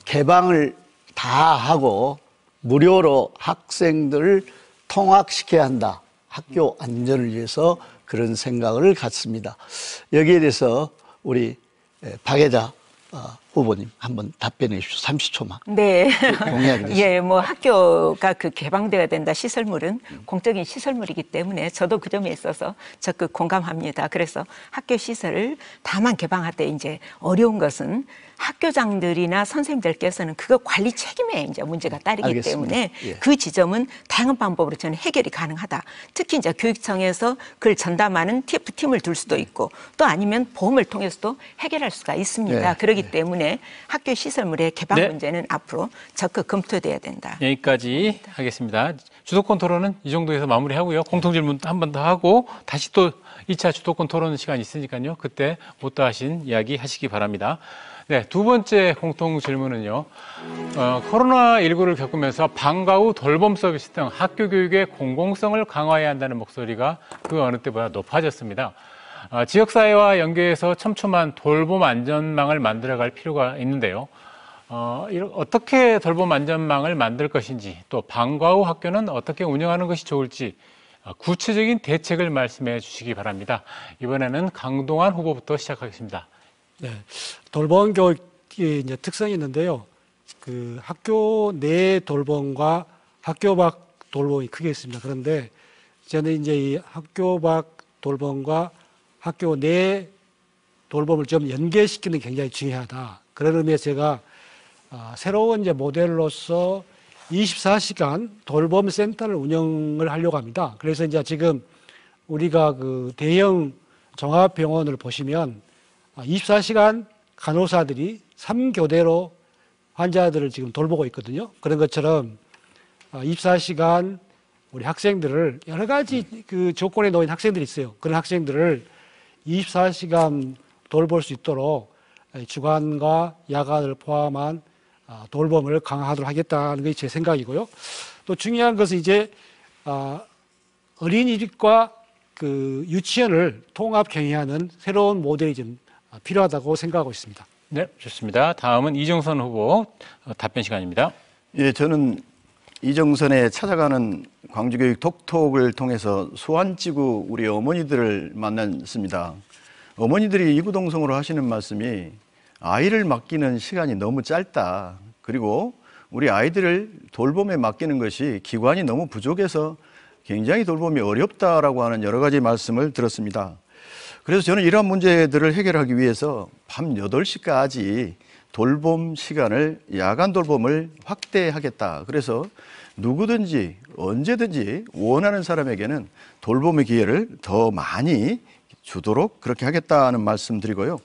개방을 다 하고 무료로 학생들을 통학시켜야 한다. 학교 안전을 위해서 그런 생각을 갖습니다. 여기에 대해서 우리 박혜자 후보님 한번 답변해 주십시오. 30초만. 네. 공약이 예, 뭐 학교가 그 개방돼야 된다. 시설물은 공적인 시설물이기 때문에 저도 그 점에 있어서 적극 공감합니다. 그래서 학교 시설을 다만 개방할 때 이제 어려운 것은 학교장들이나 선생님들께서는 그거 관리 책임에 이제 문제가 따르기 알겠습니다. 때문에 예. 그 지점은 다양한 방법으로 저는 해결이 가능하다. 특히 이제 교육청에서 그걸 전담하는 TF팀을 둘 수도 있고 또 아니면 보험을 통해서도 해결할 수가 있습니다. 예. 그렇기 때문에 학교 시설물의 개방 네. 문제는 앞으로 적극 검토돼야 된다. 여기까지 하겠습니다. 주도권 토론은 이 정도에서 마무리하고요. 공통질문 한 번 더 하고 다시 또 2차 주도권 토론 시간이 있으니까요. 그때 못다 하신 이야기 하시기 바랍니다. 네, 두 번째 공통 질문은요. 코로나19를 겪으면서 방과 후 돌봄 서비스 등 학교 교육의 공공성을 강화해야 한다는 목소리가 그 어느 때보다 높아졌습니다. 지역사회와 연계해서 촘촘한 돌봄 안전망을 만들어갈 필요가 있는데요. 어떻게 돌봄 안전망을 만들 것인지 또 방과 후 학교는 어떻게 운영하는 것이 좋을지 구체적인 대책을 말씀해 주시기 바랍니다. 이번에는 강동환 후보부터 시작하겠습니다. 네, 돌봄 교육이 이제 특성이 있는데요. 그 학교 내 돌봄과 학교 밖 돌봄이 크게 있습니다. 그런데 저는 이제 이 학교 밖 돌봄과 학교 내 돌봄을 좀 연계시키는 게 굉장히 중요하다. 그런 의미에서 제가 새로운 이제 모델로서 24시간 돌봄 센터를 운영을 하려고 합니다. 그래서 이제 지금 우리가 그 대형 종합병원을 보시면 24시간 간호사들이 3교대로 환자들을 지금 돌보고 있거든요. 그런 것처럼 24시간 우리 학생들을 여러 가지 그 조건에 놓인 학생들이 있어요. 그런 학생들을 24시간 돌볼 수 있도록 주간과 야간을 포함한 돌봄을 강화하도록 하겠다는 게 제 생각이고요. 또 중요한 것은 이제 어린이집과 그 유치원을 통합 경영하는 새로운 모델이 좀 필요하다고 생각하고 있습니다. 네, 좋습니다. 다음은 이정선 후보 답변 시간입니다. 예, 저는 이정선에 찾아가는 광주교육 톡톡을 통해서 소환지구 우리 어머니들을 만났습니다. 어머니들이 이구동성으로 하시는 말씀이 아이를 맡기는 시간이 너무 짧다. 그리고 우리 아이들을 돌봄에 맡기는 것이 기관이 너무 부족해서 굉장히 돌봄이 어렵다라고 하는 여러 가지 말씀을 들었습니다. 그래서 저는 이러한 문제들을 해결하기 위해서 밤 8시까지 돌봄 시간을 야간 돌봄을 확대하겠다. 그래서 누구든지 언제든지 원하는 사람에게는 돌봄의 기회를 더 많이 주도록 그렇게 하겠다는 말씀드리고요.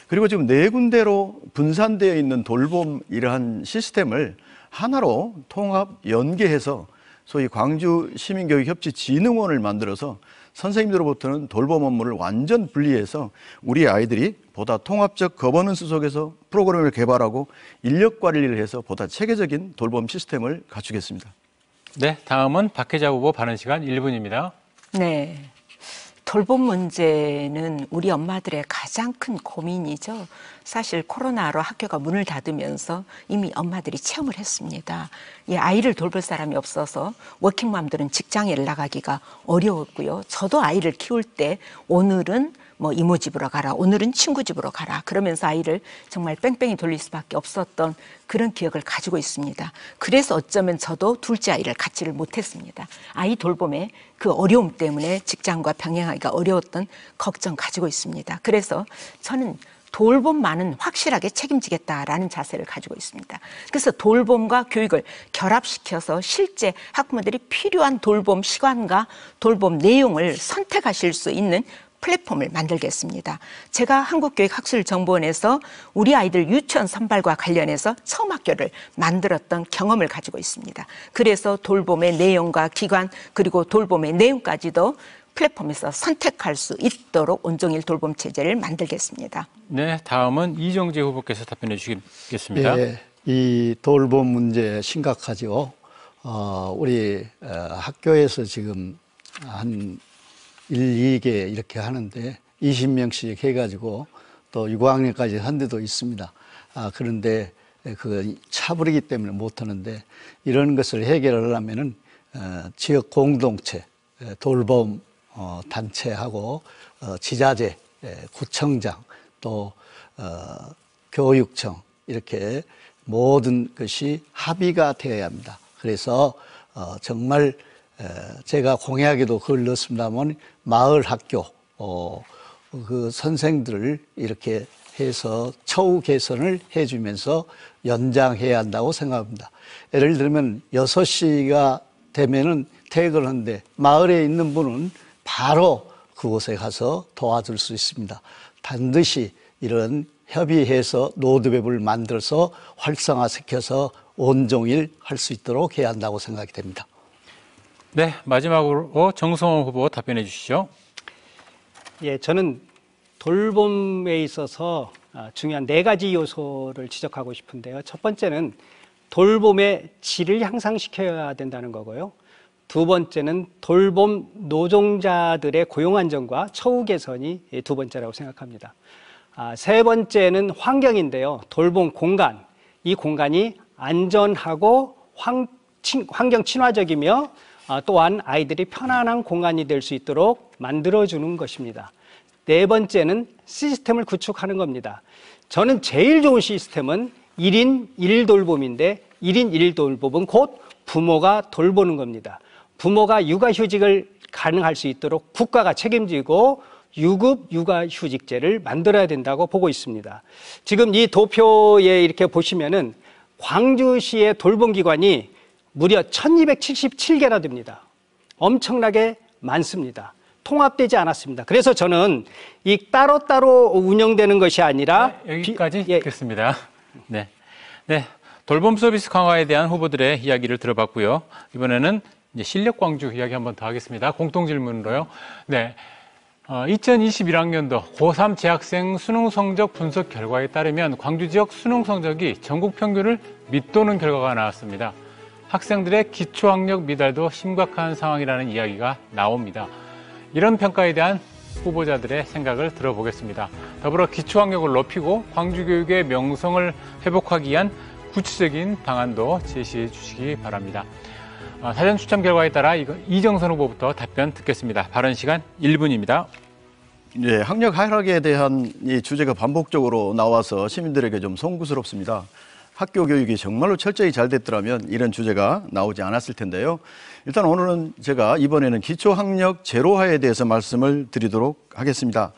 그리고 지금 4군데로 분산되어 있는 돌봄 이러한 시스템을 하나로 통합 연계해서 소위 광주시민교육협치진흥원을 만들어서 선생님들로부터는 돌봄 업무를 완전 분리해서 우리 아이들이 보다 통합적 거버넌스 속에서 프로그램을 개발하고 인력 관리를 해서 보다 체계적인 돌봄 시스템을 갖추겠습니다. 네, 다음은 박혜자 후보 발언 시간 1분입니다. 네. 돌봄 문제는 우리 엄마들의 가장 큰 고민이죠. 사실 코로나로 학교가 문을 닫으면서 이미 엄마들이 체험을 했습니다. 이 아이를 돌볼 사람이 없어서 워킹맘들은 직장에 나가기가 어려웠고요. 저도 아이를 키울 때 오늘은 뭐 이모 집으로 가라, 오늘은 친구 집으로 가라 그러면서 아이를 정말 뺑뺑이 돌릴 수밖에 없었던 그런 기억을 가지고 있습니다. 그래서 어쩌면 저도 둘째 아이를 갖지를 못했습니다. 아이 돌봄의 그 어려움 때문에 직장과 병행하기가 어려웠던 걱정 가지고 있습니다. 그래서 저는 돌봄만은 확실하게 책임지겠다라는 자세를 가지고 있습니다. 그래서 돌봄과 교육을 결합시켜서 실제 학부모들이 필요한 돌봄 시간과 돌봄 내용을 선택하실 수 있는 플랫폼을 만들겠습니다. 제가 한국교육학술정보원에서 우리 아이들 유치원 선발과 관련해서 처음 학교를 만들었던 경험을 가지고 있습니다. 그래서 돌봄의 내용과 기관 그리고 돌봄의 내용까지도 플랫폼에서 선택할 수 있도록 온종일 돌봄 체제를 만들겠습니다. 네, 다음은 이정재 후보께서 답변해 주시겠습니다. 네, 이 돌봄 문제 심각하죠. 우리 학교에서 지금 한 1, 2개 이렇게 하는데 20명씩 해가지고 또 6학년까지 한 데도 있습니다. 그런데 그 차버리기 때문에 못하는데 이런 것을 해결하려면은 지역 공동체, 돌봄 단체하고 지자재, 구청장 또 교육청 이렇게 모든 것이 합의가 되어야 합니다. 그래서 정말 제가 공약에도 그걸 넣었습니다만 마을 학교 그 선생들을 이렇게 해서 처우 개선을 해주면서 연장해야 한다고 생각합니다. 예를 들면 6시가 되면은 퇴근을 하는데 마을에 있는 분은 바로 그곳에 가서 도와줄 수 있습니다. 반드시 이런 협의해서 로드맵을 만들어서 활성화시켜서 온종일 할 수 있도록 해야 한다고 생각이 됩니다. 네, 마지막으로 정성호 후보 답변해 주시죠. 예, 저는 돌봄에 있어서 중요한 4가지 요소를 지적하고 싶은데요. 첫 번째는 돌봄의 질을 향상시켜야 된다는 거고요. 두 번째는 돌봄 노동자들의 고용 안정과 처우 개선이 두 번째라고 생각합니다. 세 번째는 환경인데요. 돌봄 공간, 이 공간이 안전하고 환경 친화적이며 또한 아이들이 편안한 공간이 될 수 있도록 만들어주는 것입니다. 네 번째는 시스템을 구축하는 겁니다. 저는 제일 좋은 시스템은 1인 1돌봄인데 1인 1돌봄은 곧 부모가 돌보는 겁니다. 부모가 육아휴직을 가능할 수 있도록 국가가 책임지고 유급 육아휴직제를 만들어야 된다고 보고 있습니다. 지금 이 도표에 이렇게 보시면은 광주시의 돌봄기관이 무려 1277개나 됩니다. 엄청나게 많습니다. 통합되지 않았습니다. 그래서 저는 이 따로따로 운영되는 것이 아니라 네, 여기까지 듣겠습니다. 네. 돌봄 서비스 강화에 대한 후보들의 이야기를 들어봤고요. 이번에는 이제 실력 광주 이야기 한번 더 하겠습니다. 공통 질문으로요. 네. 2021학년도 고3 재학생 수능 성적 분석 결과에 따르면 광주 지역 수능 성적이 전국 평균을 밑도는 결과가 나왔습니다. 학생들의 기초학력 미달도 심각한 상황이라는 이야기가 나옵니다. 이런 평가에 대한 후보자들의 생각을 들어보겠습니다. 더불어 기초학력을 높이고 광주교육의 명성을 회복하기 위한 구체적인 방안도 제시해 주시기 바랍니다. 사전 추첨 결과에 따라 이정선 후보부터 답변 듣겠습니다. 발언 시간 1분입니다. 네, 학력 하락에 대한 이 주제가 반복적으로 나와서 시민들에게 좀 송구스럽습니다. 학교 교육이 정말로 철저히 잘 됐더라면 이런 주제가 나오지 않았을 텐데요. 일단 오늘은 제가 이번에는 기초학력 제로화에 대해서 말씀을 드리도록 하겠습니다.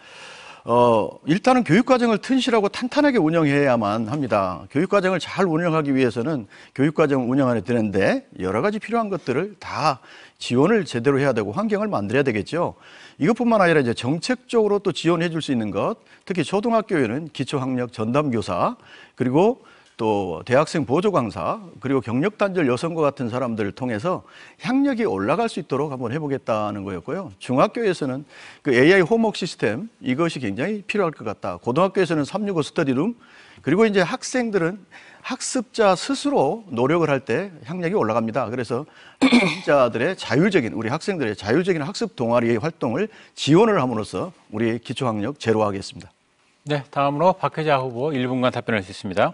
일단은 교육과정을 튼실하고 탄탄하게 운영해야만 합니다. 교육과정을 잘 운영하기 위해서는 교육과정을 운영해야 되는데 여러 가지 필요한 것들을 다 지원을 제대로 해야 되고 환경을 만들어야 되겠죠. 이것뿐만 아니라 이제 정책적으로 또 지원해 줄 수 있는 것, 특히 초등학교에는 기초학력 전담교사, 그리고 또 대학생 보조 강사, 그리고 경력 단절 여성과 같은 사람들을 통해서 학력이 올라갈 수 있도록 한번 해보겠다는 거였고요. 중학교에서는 그 AI 홈워크 시스템, 이것이 굉장히 필요할 것 같다. 고등학교에서는 365 스터디룸, 그리고 이제 학생들은 학습자 스스로 노력을 할 때 학력이 올라갑니다. 그래서 학습자들의 자율적인, 우리 학생들의 자율적인 학습 동아리의 활동을 지원을 함으로써 우리 기초학력 제로화하겠습니다. 네, 다음으로 박혜자 후보 1분간 답변할 수 있습니다.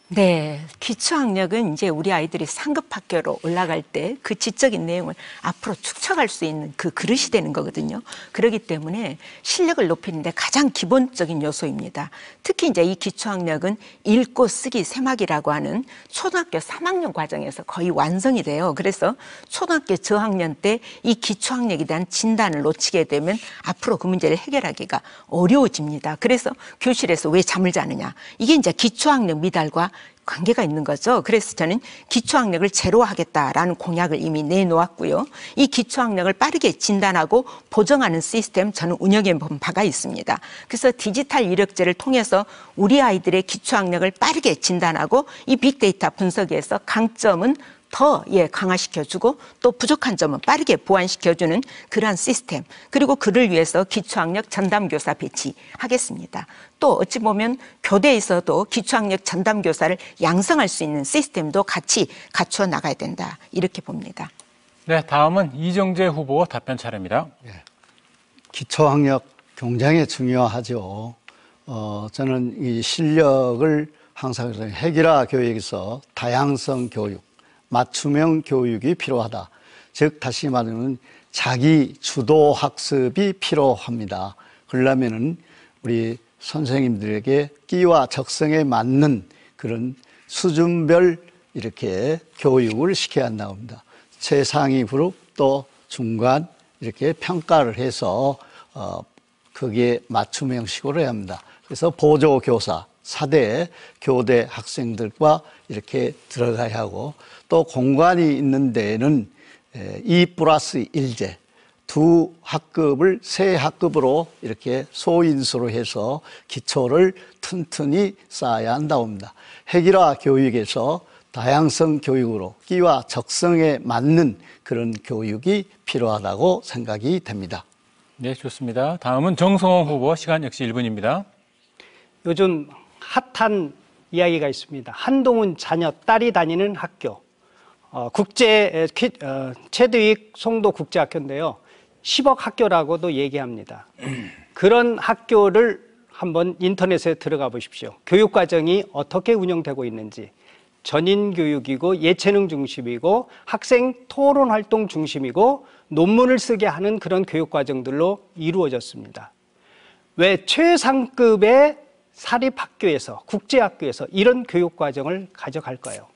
네, 기초학력은 이제 우리 아이들이 상급 학교로 올라갈 때 그 지적인 내용을 앞으로 축적할 수 있는 그 그릇이 되는 거거든요. 그렇기 때문에 실력을 높이는데 가장 기본적인 요소입니다. 특히 이제 이 기초학력은 읽고 쓰기 세막이라고 하는 초등학교 3학년 과정에서 거의 완성이 돼요. 그래서 초등학교 저학년 때 이 기초학력에 대한 진단을 놓치게 되면 앞으로 그 문제를 해결하기가 어려워집니다. 그래서 교실에서 왜 잠을 자느냐, 이게 이제 기초학력 미달과 관계가 있는 거죠. 그래서 저는 기초학력을 제로화하겠다라는 공약을 이미 내놓았고요. 이 기초학력을 빠르게 진단하고 보정하는 시스템 저는 운영해 본 바가 있습니다. 그래서 디지털 이력제를 통해서 우리 아이들의 기초학력을 빠르게 진단하고 이 빅데이터 분석에서 강점은 더 강화시켜주고 또 부족한 점은 빠르게 보완시켜주는 그러한 시스템, 그리고 그를 위해서 기초학력 전담교사 배치하겠습니다. 또 어찌 보면 교대에서도 기초학력 전담교사를 양성할 수 있는 시스템도 같이 갖춰 나가야 된다, 이렇게 봅니다. 네, 다음은 이정재 후보 답변 차례입니다. 기초학력 굉장히 중요하죠. 저는 이 실력을 항상 핵일화 교육에서 다양성 교육, 맞춤형 교육이 필요하다. 즉 다시 말하면 자기 주도 학습이 필요합니다. 그러려면은 우리 선생님들에게 끼와 적성에 맞는 그런 수준별 이렇게 교육을 시켜야 한다고 합니다. 최상위 그룹 또 중간 이렇게 평가를 해서 거기에 맞춤형식으로 해야 합니다. 그래서 보조교사, 4대 교대 학생들과 이렇게 들어가야 하고, 또 공간이 있는 데에는 2+1제, 두 학급을 세 학급으로 이렇게 소인수로 해서 기초를 튼튼히 쌓아야 한다고 합니다. 핵일화 교육에서 다양성 교육으로 끼와 적성에 맞는 그런 교육이 필요하다고 생각이 됩니다. 네, 좋습니다. 다음은 정성홍 후보, 시간 역시 1분입니다. 요즘 핫한 이야기가 있습니다. 한동훈 자녀 딸이 다니는 학교, 최대익 송도국제학교인데요. 10억 학교라고도 얘기합니다. 그런 학교를 한번 인터넷에 들어가 보십시오. 교육과정이 어떻게 운영되고 있는지, 전인교육이고 예체능 중심이고 학생 토론활동 중심이고 논문을 쓰게 하는 그런 교육과정들로 이루어졌습니다. 왜 최상급의 사립학교에서, 국제학교에서 이런 교육과정을 가져갈까요?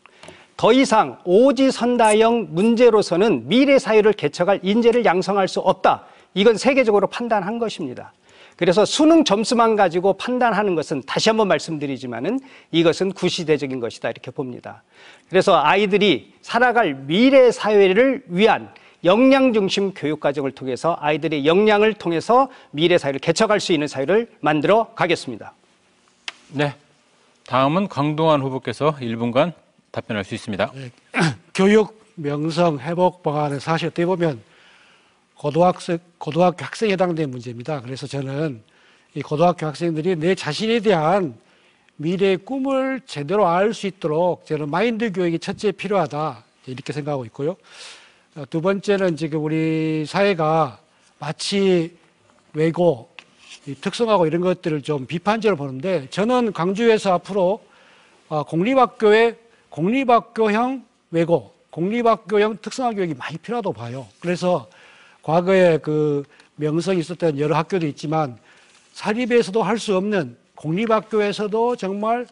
더 이상 오지선다형 문제로서는 미래 사회를 개척할 인재를 양성할 수 없다. 이건 세계적으로 판단한 것입니다. 그래서 수능 점수만 가지고 판단하는 것은 다시 한번 말씀드리지만은 이것은 구시대적인 것이다, 이렇게 봅니다. 그래서 아이들이 살아갈 미래 사회를 위한 역량 중심 교육 과정을 통해서 아이들의 역량을 통해서 미래 사회를 개척할 수 있는 사회를 만들어 가겠습니다. 네, 다음은 강동원 후보께서 1분간 답변할 수 있습니다. 네, 교육 명성 회복 방안은 사실 어떻게 보면 고등학교 학생에 해당되는 문제입니다. 그래서 저는 이 고등학교 학생들이 내 자신에 대한 미래의 꿈을 제대로 알 수 있도록 저는 마인드 교육이 첫째 필요하다, 이렇게 생각하고 있고요. 두 번째는 지금 우리 사회가 마치 외고, 특성화고 이런 것들을 좀 비판적으로 보는데, 저는 광주에서 앞으로 공립학교형 외고, 공립학교형 특성화 교육이 많이 필요하다고 봐요. 그래서 과거에 그 명성이 있었던 여러 학교도 있지만 사립에서도 할 수 없는 공립학교에서도 정말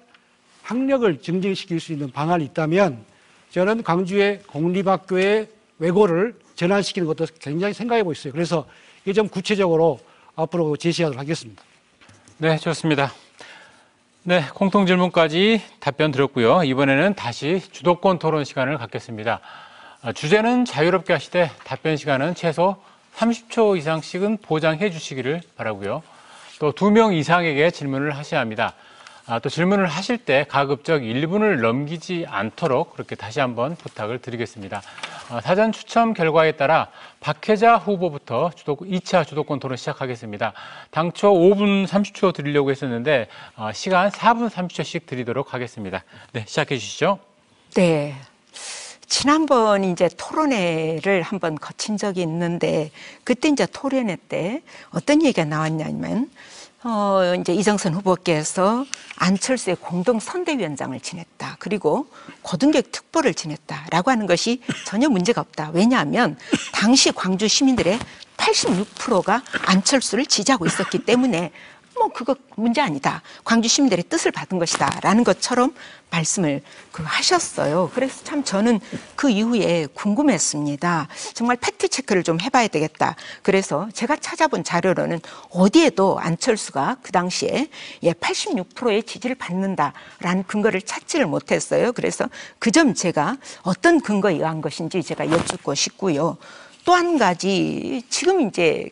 학력을 증진시킬 수 있는 방안이 있다면 저는 광주의 공립학교의 외고를 전환시키는 것도 굉장히 생각해 보고 있어요. 그래서 이게 좀 구체적으로 앞으로 제시하도록 하겠습니다. 네, 좋습니다. 네, 공통질문까지 답변 드렸고요. 이번에는 다시 주도권 토론 시간을 갖겠습니다. 주제는 자유롭게 하시되 답변 시간은 최소 30초 이상씩은 보장해 주시기를 바라고요. 또 2명 이상에게 질문을 하셔야 합니다. 또 질문을 하실 때 가급적 1분을 넘기지 않도록 그렇게 다시 한번 부탁을 드리겠습니다. 사전 추첨 결과에 따라 박혜자 후보부터 2차 주도권 토론 시작하겠습니다. 당초 5분 30초 드리려고 했었는데 시간 4분 30초씩 드리도록 하겠습니다. 네, 시작해 주시죠. 네. 지난번 이제 토론회를 한번 거친 적이 있는데 그때 이제 토론회 때 어떤 얘기가 나왔냐면 이제 이정선 후보께서 안철수의 공동 선대위원장을 지냈다. 그리고 고등교육 특보를 지냈다라고 하는 것이 전혀 문제가 없다. 왜냐하면 당시 광주 시민들의 86%가 안철수를 지지하고 있었기 때문에 뭐 그거 문제 아니다. 광주 시민들의 뜻을 받은 것이다라는 것처럼 말씀을 하셨어요. 그래서 참 저는 그 이후에 궁금했습니다. 정말 팩트 체크를 좀 해봐야 되겠다. 그래서 제가 찾아본 자료로는 어디에도 안철수가 그 당시에 86%의 지지를 받는다라는 근거를 찾지를 못했어요. 그래서 그 점 제가 어떤 근거에 의한 것인지 제가 여쭙고 싶고요. 또 한 가지 지금 이제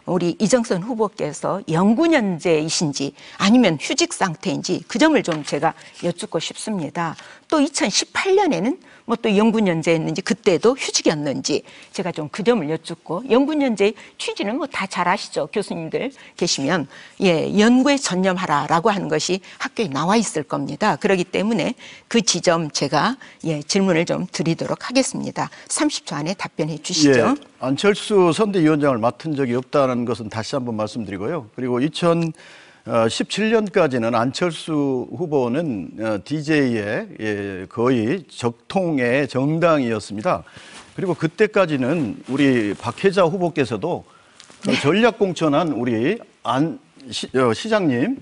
우리 이정선 후보께서 영구년제이신지 아니면 휴직 상태인지 그 점을 좀 제가 여쭙고 싶습니다. 또 2018년에는 뭐 또 영구년제였는지 그때도 휴직이었는지 제가 좀 그 점을 여쭙고 영구년제의 취지는 뭐 다 잘 아시죠? 교수님들 계시면 연구에 전념하라라고 하는 것이 학교에 나와 있을 겁니다. 그렇기 때문에 그 지점 제가 질문을 좀 드리도록 하겠습니다. 30초 안에 답변해 주시죠. 안철수 선대위원장을 맡은 적이 없다는 것은 다시 한번 말씀드리고요. 그리고 2017년까지는 안철수 후보는 DJ의 거의 적통의 정당이었습니다. 그리고 그때까지는 우리 박혜자 후보께서도 전략공천한 우리 시장님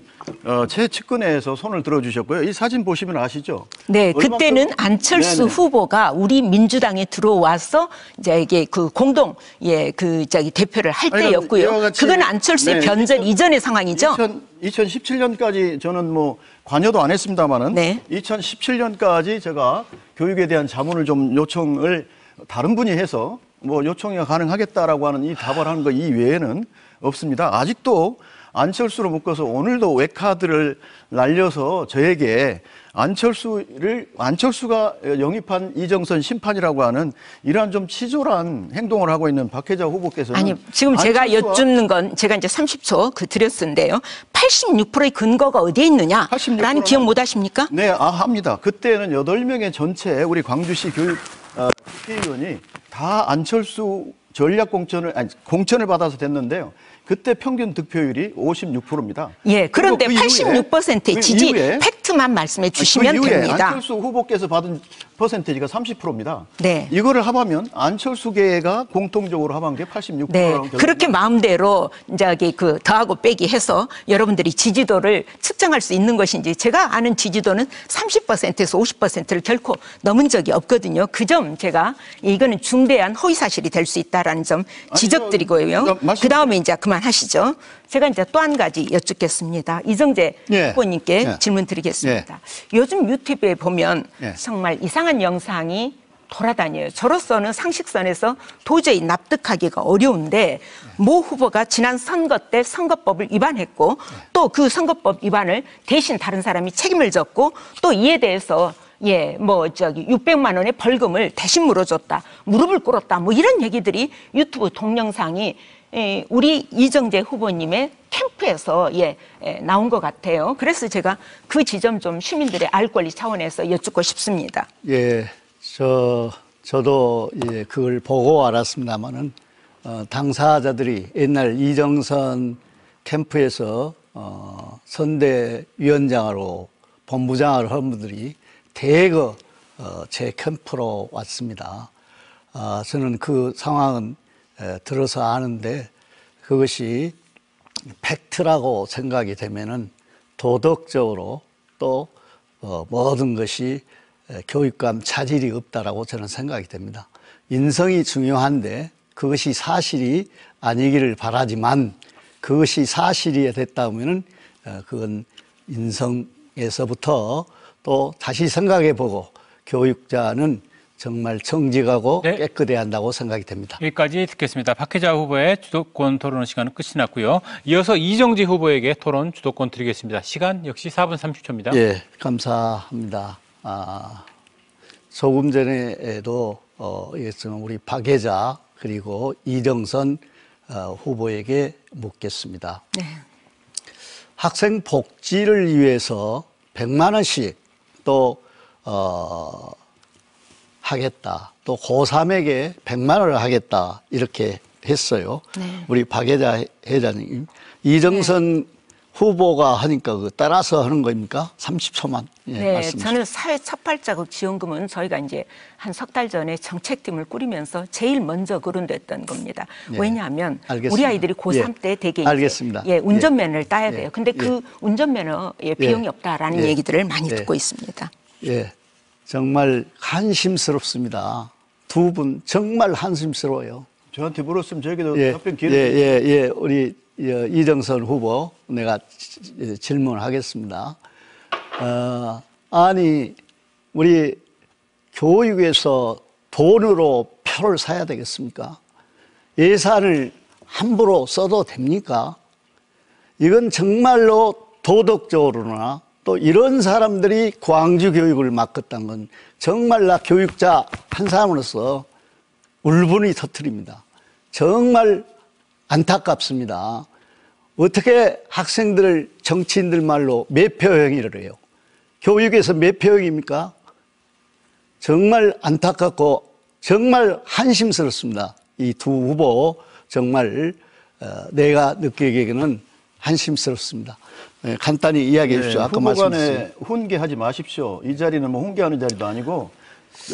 최측근에서 손을 들어주셨고요. 이 사진 보시면 아시죠? 네, 그때는 안철수 후보가 우리 민주당에 들어와서 이제 이게 공동 대표를 할 때였고요. 그건 안철수의 변절 이전의 상황이죠. 2017년까지 저는 뭐 관여도 안 했습니다만은 2017년까지 제가 교육에 대한 자문을 좀 요청을 다른 분이 해서 뭐 요청이 가능하겠다라고 하는 이 답을 하는 거 이외에는 없습니다. 아직도 안철수로 묶어서 오늘도 외카드를 날려서 저에게 안철수가 영입한 이정선 심판이라고 하는 이러한 좀 치졸한 행동을 하고 있는 박혜자 후보께서는 아니 지금 제가 여쭙는 건 제가 이제 30초 드렸는데요. 86%의 근거가 어디에 있느냐라는 기억 못 하십니까? 네, 합니다. 그때는 8명의 전체 우리 광주시 교육 국회의원이 다 안철수 공천을 받아서 됐는데요. 그때 평균 득표율이 56%입니다. 그런데 86%의 지지 팩트만 말씀해 주시면 됩니다. 안철수 후보께서 받은 퍼센테이지가 30%입니다. 네. 이거를 합하면 안철수계가 공통적으로 합한 게 86%라는 네. 그렇게 마음대로 이제 더하고 빼기 해서 여러분들이 지지도를 측정할 수 있는 것인지 제가 아는 지지도는 30%에서 50%를 결코 넘은 적이 없거든요. 그 점 제가 이거는 중대한 허위 사실이 될 수 있다라는 점 지적드리고요. 그 다음에 이제 그만하시죠. 제가 이제 또 한 가지 여쭙겠습니다. 이정재 후보님께 질문 드리겠습니다. 요즘 유튜브에 보면 정말 이상한 영상이 돌아다녀요. 저로서는 상식선에서 도저히 납득하기가 어려운데 모 후보가 지난 선거 때 선거법을 위반했고 또 그 선거법 위반을 대신 다른 사람이 책임을 졌고 또 이에 대해서 600만 원의 벌금을 대신 물어줬다. 무릎을 꿇었다. 뭐 이런 얘기들이 유튜브 동영상이 우리 이정재 후보님의 캠프에서 나온 것 같아요. 그래서 제가 그 지점 좀 시민들의 알 권리 차원에서 여쭙고 싶습니다. 저도 그걸 보고 알았습니다만은 당사자들이 옛날 이정선 캠프에서 선대위원장으로 본부장을 한 분들이 대거 제 캠프로 왔습니다. 저는 그 상황은 들어서 아는데 그것이 팩트라고 생각이 되면은 도덕적으로 또 모든 것이 교육감 차질이 없다라고 저는 생각이 됩니다. 인성이 중요한데 그것이 사실이 아니기를 바라지만 그것이 사실이 됐다면은 그건 인성에서부터 또 다시 생각해보고 교육자는 정말 정직하고 네. 깨끗해야 한다고 생각이 됩니다. 여기까지 듣겠습니다. 박혜자 후보의 주도권 토론 시간은 끝이 났고요. 이어서 이정지 후보에게 토론 주도권 드리겠습니다. 시간 역시 4분 30초입니다. 예, 감사합니다. 조금 전에도 우리 박혜자 그리고 이정선 후보에게 묻겠습니다. 네. 학생 복지를 위해서 100만 원씩 또 하겠다. 또 고3에게 100만 원을 하겠다. 이렇게 했어요. 네. 우리 박혜자 회장님. 이정선 후보가 하니까 그 따라서 하는 겁니까? 30초만. 예, 네, 말씀해 저는 사회 첫 발자국 지원금은 저희가 이제 한 석 달 전에 정책팀을 꾸리면서 제일 먼저 거론됐던 겁니다. 예, 왜냐하면 알겠습니다. 우리 아이들이 고3 때 되게 알겠습니다. 이제 운전면허를 예. 따야 예. 돼요. 근데 그 운전면허에 비용이 없다라는 예. 얘기들을 많이 예. 듣고 있습니다. 예, 정말 한심스럽습니다. 두 분 정말 한심스러워요. 저한테 물었으면 저에게도 예, 답변 예, 기회를 예, 예, 우리 이정선 후보 내가 질문하겠습니다. 아니 우리 교육에서 돈으로 표를 사야 되겠습니까? 예산을 함부로 써도 됩니까? 이건 정말로 도덕적으로나 또 이런 사람들이 광주 교육을 맡았다는 건 정말 나 교육자 한 사람으로서 울분이 터뜨립니다. 정말 안타깝습니다. 어떻게 학생들을 정치인들 말로 매표형이라고 해요. 교육에서 매표형입니까? 정말 안타깝고 정말 한심스럽습니다. 이 두 후보 정말 내가 느끼기에는 한심스럽습니다. 네, 간단히 이야기해 주십시오. 아까 후보 말씀드렸어요. 간에 훈계하지 마십시오. 이 자리는 뭐 훈계하는 자리도 아니고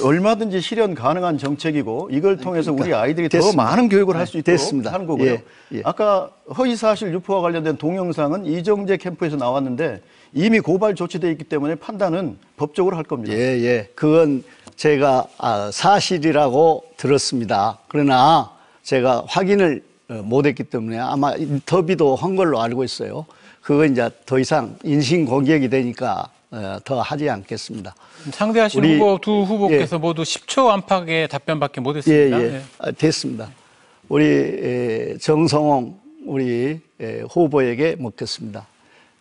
얼마든지 실현 가능한 정책이고 이걸 통해서 우리 아이들이 더 됐습니다. 많은 교육을 할 수 있도록 됐습니다. 하는 거고요. 예, 예. 아까 허위사실 유포와 관련된 동영상은 이정재 캠프에서 나왔는데 이미 고발 조치되어 있기 때문에 판단은 법적으로 할 겁니다. 예, 예. 그건 제가 사실이라고 들었습니다. 그러나 제가 확인을 못했기 때문에 아마 인터뷰도 한 걸로 알고 있어요. 그거 이제 더 이상 인신공격이 되니까 더 하지 않겠습니다. 상대하신 우리- 후보 두 후보께서 모두 10초 안팎의 답변밖에 예, 못했습니다. 예. 됐습니다. 우리 정성홍 우리 후보에게 묻겠습니다.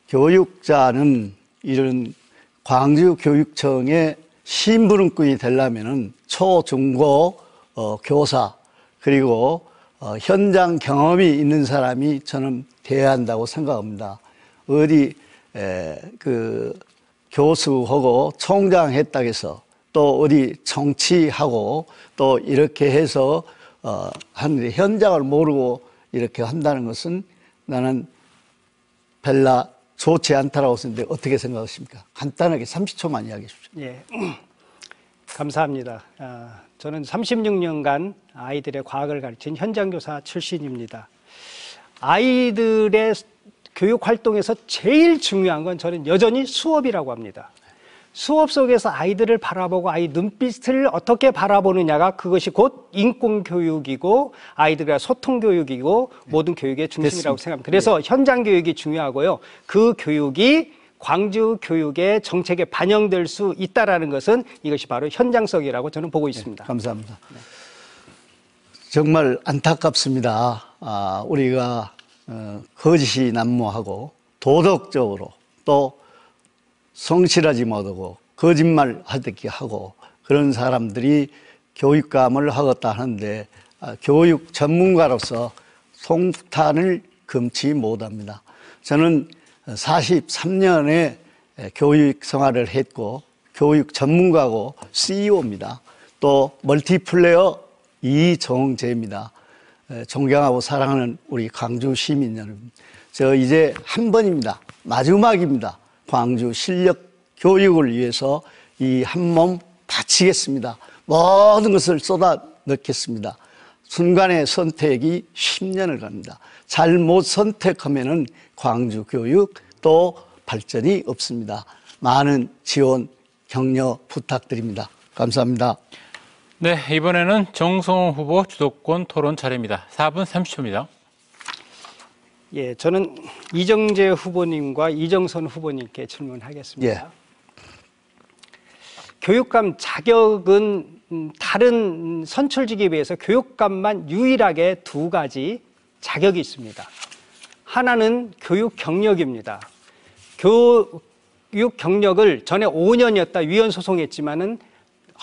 교육자는 이런 광주교육청의 심부름꾼이 되려면은 초, 중, 고 교사 그리고 현장 경험이 있는 사람이 저는 돼야 한다고 생각합니다. 어디 그 교수하고 총장 했다고 해서 또 어디 정치하고 또 이렇게 해서 하는데 현장을 모르고 이렇게 한다는 것은 나는 별로 좋지 않다라고 생각하는데 어떻게 생각하십니까? 간단하게 30초만 이야기해 주십시오. 예, 감사합니다. 저는 36년간 아이들의 과학을 가르친 현장교사 출신입니다. 아이들의 교육 활동에서 제일 중요한 건 저는 여전히 수업이라고 합니다. 수업 속에서 아이들을 바라보고 아이 눈빛을 어떻게 바라보느냐가 그것이 곧 인권교육이고 아이들과 소통교육이고 모든 교육의 중심이라고 생각합니다. 그래서 현장 교육이 중요하고요. 그 교육이 광주 교육의 정책에 반영될 수 있다는 것은 이것이 바로 현장성이라고 저는 보고 있습니다. 감사합니다. 정말 안타깝습니다. 우리가 거짓이 난무하고 도덕적으로 또 성실하지 못하고 거짓말 하듯이 하고 그런 사람들이 교육감을 하겠다 하는데 교육 전문가로서 송탄을 금치 못합니다. 저는 43년의 교육 생활을 했고 교육 전문가고 CEO입니다. 또 멀티플레이어 이정재입니다. 존경하고 사랑하는 우리 광주 시민 여러분, 저 이제 한 번입니다. 마지막입니다. 광주 실력 교육을 위해서 이 한 몸 바치겠습니다. 모든 것을 쏟아 넣겠습니다. 순간의 선택이 10년을 갑니다. 잘못 선택하면은 광주 교육 또 발전이 없습니다. 많은 지원, 격려 부탁드립니다. 감사합니다. 네, 이번에는 정성호 후보 주도권 토론 차례입니다. 4분 30초입니다. 예, 저는 이정재 후보님과 이정선 후보님께 질문하겠습니다. 예. 교육감 자격은 다른 선출직에 비해서 교육감만 유일하게 두 가지 자격이 있습니다. 하나는 교육 경력입니다. 교육 경력을 전에 5년이었다 위헌 소송했지만은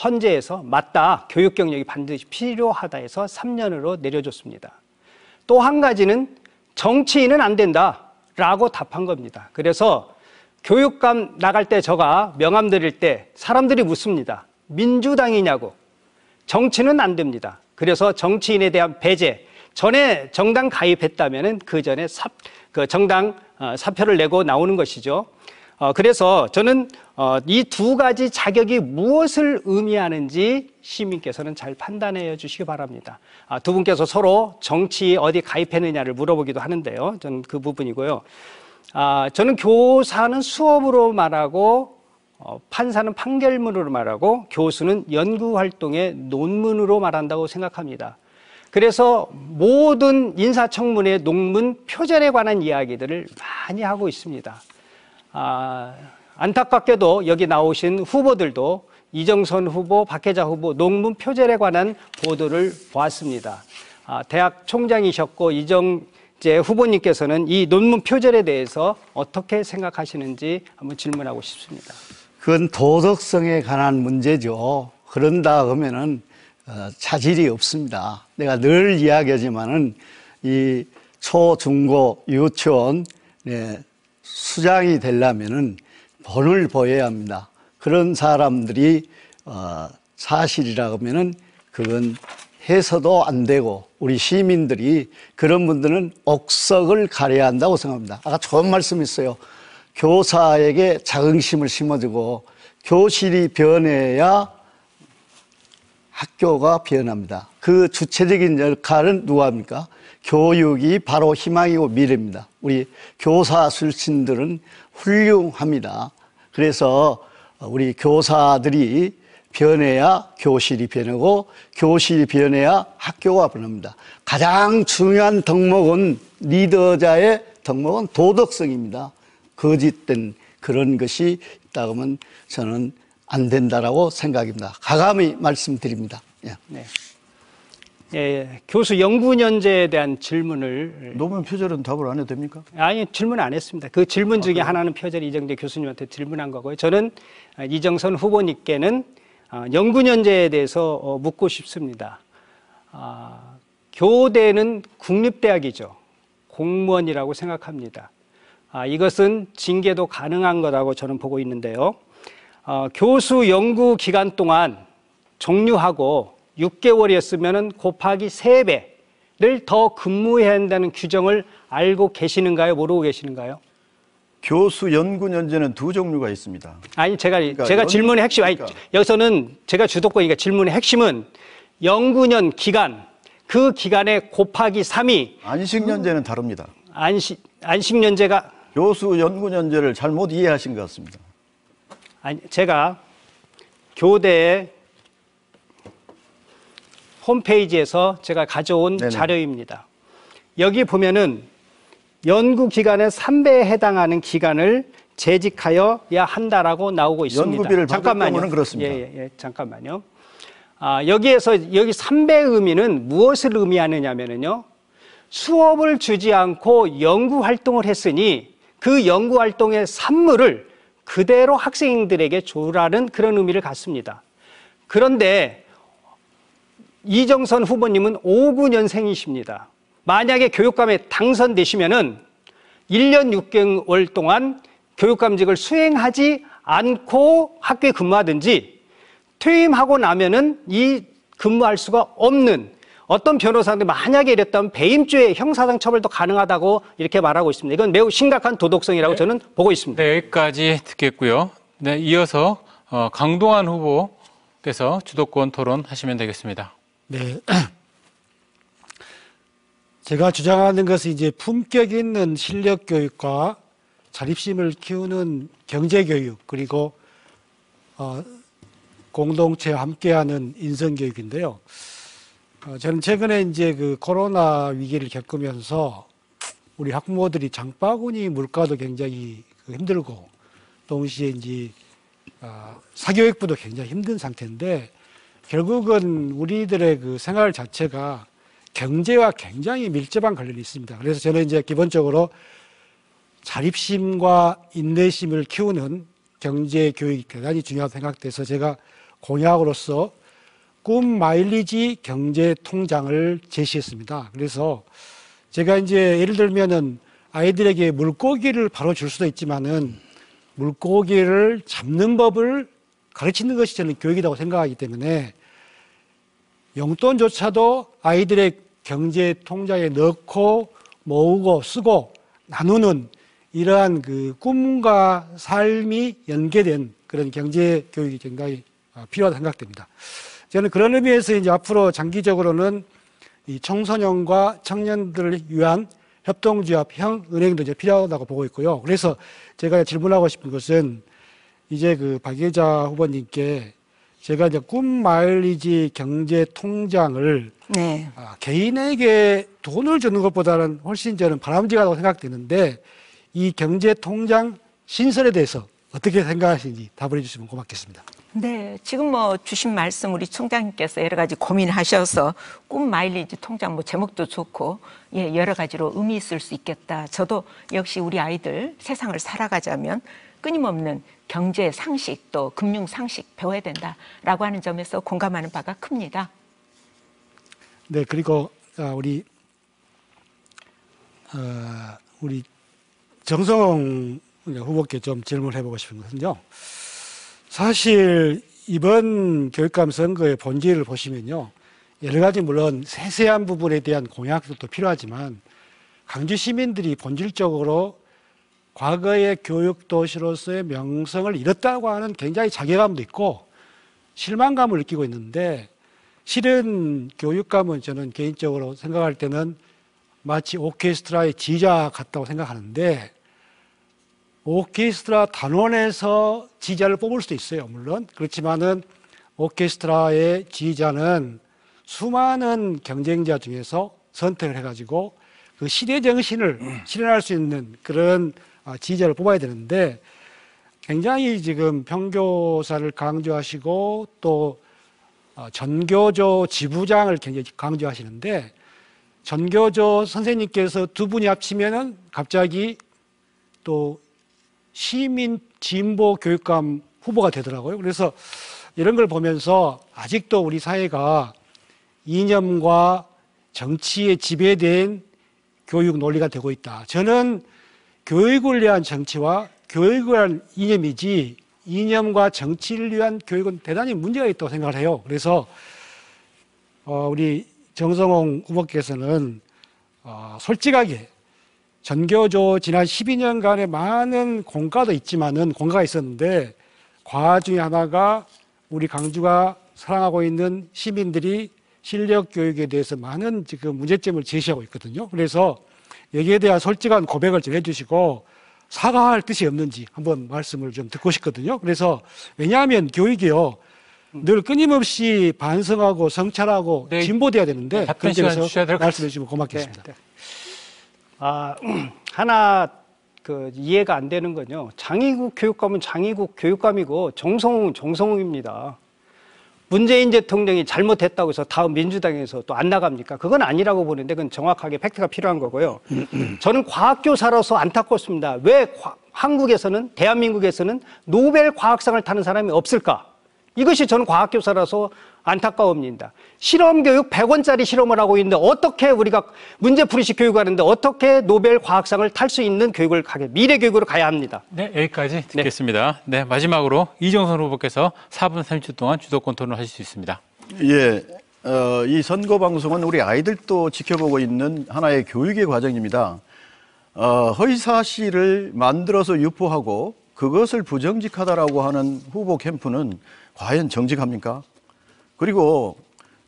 헌재에서 맞다, 교육 경력이 반드시 필요하다 해서 3년으로 내려줬습니다. 또 한 가지는 정치인은 안 된다라고 답한 겁니다. 그래서 교육감 나갈 때 제가 명함 드릴 때 사람들이 묻습니다. 민주당이냐고. 정치는 안 됩니다. 그래서 정치인에 대한 배제, 전에 정당 가입했다면은 그 전에 정당 사표를 내고 나오는 것이죠. 그래서 저는 이 두 가지 자격이 무엇을 의미하는지 시민께서는 잘 판단해 주시기 바랍니다. 두 분께서 서로 정치 어디 가입했느냐를 물어보기도 하는데요. 저는 그 부분이고요. 저는 교사는 수업으로 말하고 판사는 판결문으로 말하고 교수는 연구활동의 논문으로 말한다고 생각합니다. 그래서 모든 인사청문회 논문 표절에 관한 이야기들을 많이 하고 있습니다. 안타깝게도 여기 나오신 후보들도 이정선 후보, 박혜자 후보 논문 표절에 관한 보도를 보았습니다. 대학 총장이셨고 이정재 후보님께서는 이 논문 표절에 대해서 어떻게 생각하시는지 한번 질문하고 싶습니다. 그건 도덕성에 관한 문제죠. 그런다 하면은 차질이 없습니다. 내가 늘 이야기하지만은 이 초, 중고, 유치원 수장이 되려면은 본을 보여야 합니다. 그런 사람들이 사실이라 하면은 그건 해서도 안 되고 우리 시민들이 그런 분들은 옥석을 가려야 한다고 생각합니다. 아까 좋은 말씀했어요. 교사에게 자긍심을 심어주고 교실이 변해야 학교가 변합니다. 그 주체적인 역할은 누가 합니까? 교육이 바로 희망이고 미래입니다. 우리 교사 출신들은 훌륭합니다. 그래서 우리 교사들이 변해야 교실이 변하고 교실이 변해야 학교가 변합니다. 가장 중요한 덕목은 리더자의 덕목은 도덕성입니다. 거짓된 그런 것이 있다고 하면 저는 안 된다라고 생각입니다. 가감히 말씀드립니다. 예. 네. 예, 교수 연구년제에 대한 질문을 논문 표절은 답을 안 해도 됩니까? 아니 질문 안 했습니다. 그 질문 중에 하나는 표절이 이정재 교수님한테 질문한 거고요. 저는 이정선 후보님께는 연구년제에 대해서 묻고 싶습니다. 교대는 국립대학이죠. 공무원이라고 생각합니다. 이것은 징계도 가능한 거라고 저는 보고 있는데요. 교수 연구 기간 동안 종료하고 6개월이었으면 곱하기 3배를 더 근무해야 한다는 규정을 알고 계시는가요? 모르고 계시는가요? 교수 연구년제는 두 종류가 있습니다. 아니 제가 질문의 핵심, 여기서는 제가 주도권이니까 질문의 핵심은 연구년 기간, 그 기간에 곱하기 3이 안식년제는 다릅니다. 안식년제가 교수 연구년제를 잘못 이해하신 것 같습니다. 아니 제가 교대의 홈페이지에서 제가 가져온 네네. 자료입니다. 여기 보면은 연구 기간의 3배에 해당하는 기간을 재직하여야 한다라고 나오고 있습니다. 연구비를 받을 경우는 그렇습니다. 예, 잠깐만요. 여기에서 여기 3배의 의미는 무엇을 의미하느냐면요. 수업을 주지 않고 연구 활동을 했으니 그 연구 활동의 산물을 그대로 학생들에게 주라는 그런 의미를 갖습니다. 그런데 이정선 후보님은 59년생이십니다. 만약에 교육감에 당선되시면은 1년 6개월 동안 교육감직을 수행하지 않고 학교에 근무하든지 퇴임하고 나면은 이 근무할 수가 없는 어떤 변호사들이 만약에 이랬다면 배임죄 형사상 처벌도 가능하다고 이렇게 말하고 있습니다. 이건 매우 심각한 도덕성이라고 저는 보고 있습니다. 네, 여기까지 듣겠고요. 네, 이어서 강동원 후보께서 주도권 토론하시면 되겠습니다. 네. 제가 주장하는 것은 이제 품격 있는 실력 교육과 자립심을 키우는 경제 교육 그리고 공동체와 함께하는 인성 교육인데요. 저는 최근에 이제 그 코로나 위기를 겪으면서 우리 학부모들이 장바구니 물가도 굉장히 힘들고 동시에 이제 사교육부도 굉장히 힘든 상태인데 결국은 우리들의 그 생활 자체가 경제와 굉장히 밀접한 관련이 있습니다. 그래서 저는 이제 기본적으로 자립심과 인내심을 키우는 경제 교육이 대단히 중요하다고 생각돼서 제가 공약으로서 꿈 마일리지 경제 통장을 제시했습니다. 그래서 제가 이제 예를 들면은 아이들에게 물고기를 바로 줄 수도 있지만은 물고기를 잡는 법을 가르치는 것이 저는 교육이라고 생각하기 때문에 용돈조차도 아이들의 경제 통장에 넣고 모으고 쓰고 나누는 이러한 그 꿈과 삶이 연계된 그런 경제 교육이 굉장히 필요하다고 생각됩니다. 저는 그런 의미에서 이제 앞으로 장기적으로는 이 청소년과 청년들을 위한 협동조합형 은행도 이제 필요하다고 보고 있고요. 그래서 제가 질문하고 싶은 것은 이제 그 박예자 후보님께 제가 이제 꿈 마일리지 경제 통장을 네. 개인에게 돈을 주는 것보다는 훨씬 저는 바람직하다고 생각되는데 이 경제 통장 신설에 대해서 어떻게 생각하시는지 답을 해주시면 고맙겠습니다. 네, 지금 뭐 주신 말씀 우리 총장님께서 여러 가지 고민하셔서 꿈 마일리지 통장 뭐 제목도 좋고 예, 여러 가지로 의미 있을 수 있겠다. 저도 역시 우리 아이들 세상을 살아가자면 끊임없는 경제 상식 또 금융 상식 배워야 된다라고 하는 점에서 공감하는 바가 큽니다. 네, 그리고 우리 정성홍 후보께 좀 질문을 해보고 싶은 것은요. 사실 이번 교육감 선거의 본질을 보시면요. 여러 가지 물론 세세한 부분에 대한 공약도 필요하지만 강주 시민들이 본질적으로 과거의 교육도시로서의 명성을 잃었다고 하는 굉장히 자괴감도 있고 실망감을 느끼고 있는데 실은 교육감은 저는 개인적으로 생각할 때는 마치 오케스트라의 지휘자 같다고 생각하는데 오케스트라 단원에서 지휘자를 뽑을 수도 있어요. 물론 그렇지만은 오케스트라의 지휘자는 수많은 경쟁자 중에서 선택을 해가지고 그 시대 정신을 실현할 수 있는 그런 지휘자를 뽑아야 되는데 굉장히 지금 평교사를 강조하시고 또 전교조 지부장을 굉장히 강조하시는데 전교조 선생님께서 두 분이 합치면은 갑자기 또 시민 진보 교육감 후보가 되더라고요. 그래서 이런 걸 보면서 아직도 우리 사회가 이념과 정치에 지배된 교육 논리가 되고 있다. 저는 교육을 위한 정치와 교육을 위한 이념이지 이념과 정치를 위한 교육은 대단히 문제가 있다고 생각을 해요. 그래서 우리 정성홍 후보께서는 솔직하게 전교조 지난 12년간의 많은 공과도 있지만은 공과가 있었는데 과학 중에 하나가 우리 강주가 사랑하고 있는 시민들이 실력 교육에 대해서 많은 지금 문제점을 제시하고 있거든요. 그래서 여기에 대한 솔직한 고백을 좀 해주시고 사과할 뜻이 없는지 한번 말씀을 좀 듣고 싶거든요. 그래서 왜냐하면 교육이요 늘 끊임없이 반성하고 성찰하고 네. 진보돼야 되는데 답변 시간 주셔야 될 것 말씀해 주시면 고맙겠습니다. 네. 하나 이해가 안 되는 건요. 장의국 교육감은 장의국 교육감이고 정성웅은 정성웅입니다. 문재인 대통령이 잘못했다고 해서 다음 민주당에서 또 안 나갑니까? 그건 아니라고 보는데 그건 정확하게 팩트가 필요한 거고요. 저는 과학교사로서 안타깝습니다. 왜 한국에서는 대한민국에서는 노벨 과학상을 타는 사람이 없을까? 이것이 저는 과학교사라서 안타까웁니다. 실험교육 100원짜리 실험을 하고 있는데 어떻게 우리가 문제풀이식 교육을 하는데 어떻게 노벨 과학상을 탈 수 있는 교육을 미래 교육으로 가야 합니다. 네, 여기까지 듣겠습니다. 네, 마지막으로 이정선 후보께서 4분 30초 동안 주도권 토론을 하실 수 있습니다. 예, 이 선거 방송은 우리 아이들도 지켜보고 있는 하나의 교육의 과정입니다. 허위 사실을 만들어서 유포하고 그것을 부정직하다라고 하는 후보 캠프는 과연 정직합니까? 그리고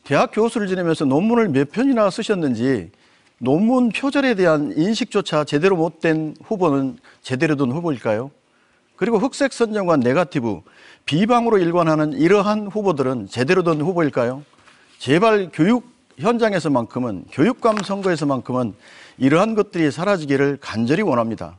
대학 교수를 지내면서 논문을 몇 편이나 쓰셨는지 논문 표절에 대한 인식조차 제대로 못된 후보는 제대로 된 후보일까요? 그리고 흑색 선정과 네거티브, 비방으로 일관하는 이러한 후보들은 제대로 된 후보일까요? 제발 교육 현장에서만큼은, 교육감 선거에서만큼은 이러한 것들이 사라지기를 간절히 원합니다.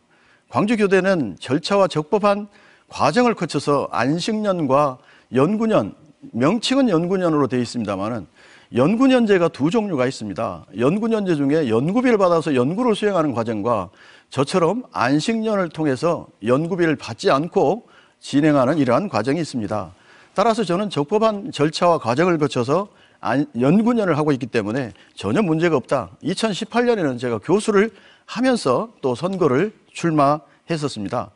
광주교대는 절차와 적법한 과정을 거쳐서 안식년과 연구년, 명칭은 연구년으로 되어 있습니다만은 연구년제가 두 종류가 있습니다. 연구년제 중에 연구비를 받아서 연구를 수행하는 과정과 저처럼 안식년을 통해서 연구비를 받지 않고 진행하는 이러한 과정이 있습니다. 따라서 저는 적법한 절차와 과정을 거쳐서 연구년을 하고 있기 때문에 전혀 문제가 없다. 2018년에는 제가 교수를 하면서 또 선거를 출마했었습니다.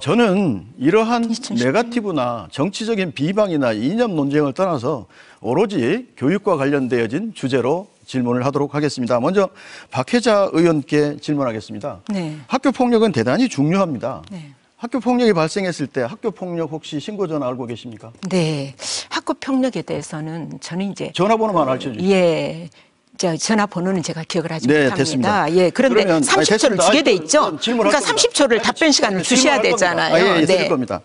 저는 이러한 네거티브나 정치적인 비방이나 이념 논쟁을 떠나서 오로지 교육과 관련되어진 주제로 질문을 하도록 하겠습니다. 먼저 박혜자 의원께 질문하겠습니다. 네. 학교 폭력은 대단히 중요합니다. 네. 학교 폭력이 발생했을 때 학교 폭력 혹시 신고 전화 알고 계십니까? 네. 학교 폭력에 대해서는 저는 이제 전화번호만 알려주십시오. 예. 전화번호는 제가 기억을 하지 네, 못합니다. 됐습니다. 예, 그런데 그러면, 30초를 됐습니다. 주게 돼 있죠. 질문할 그러니까 겁니다. 30초를 답변 시간을 주셔야 되잖아요. 예, 드릴 겁니다.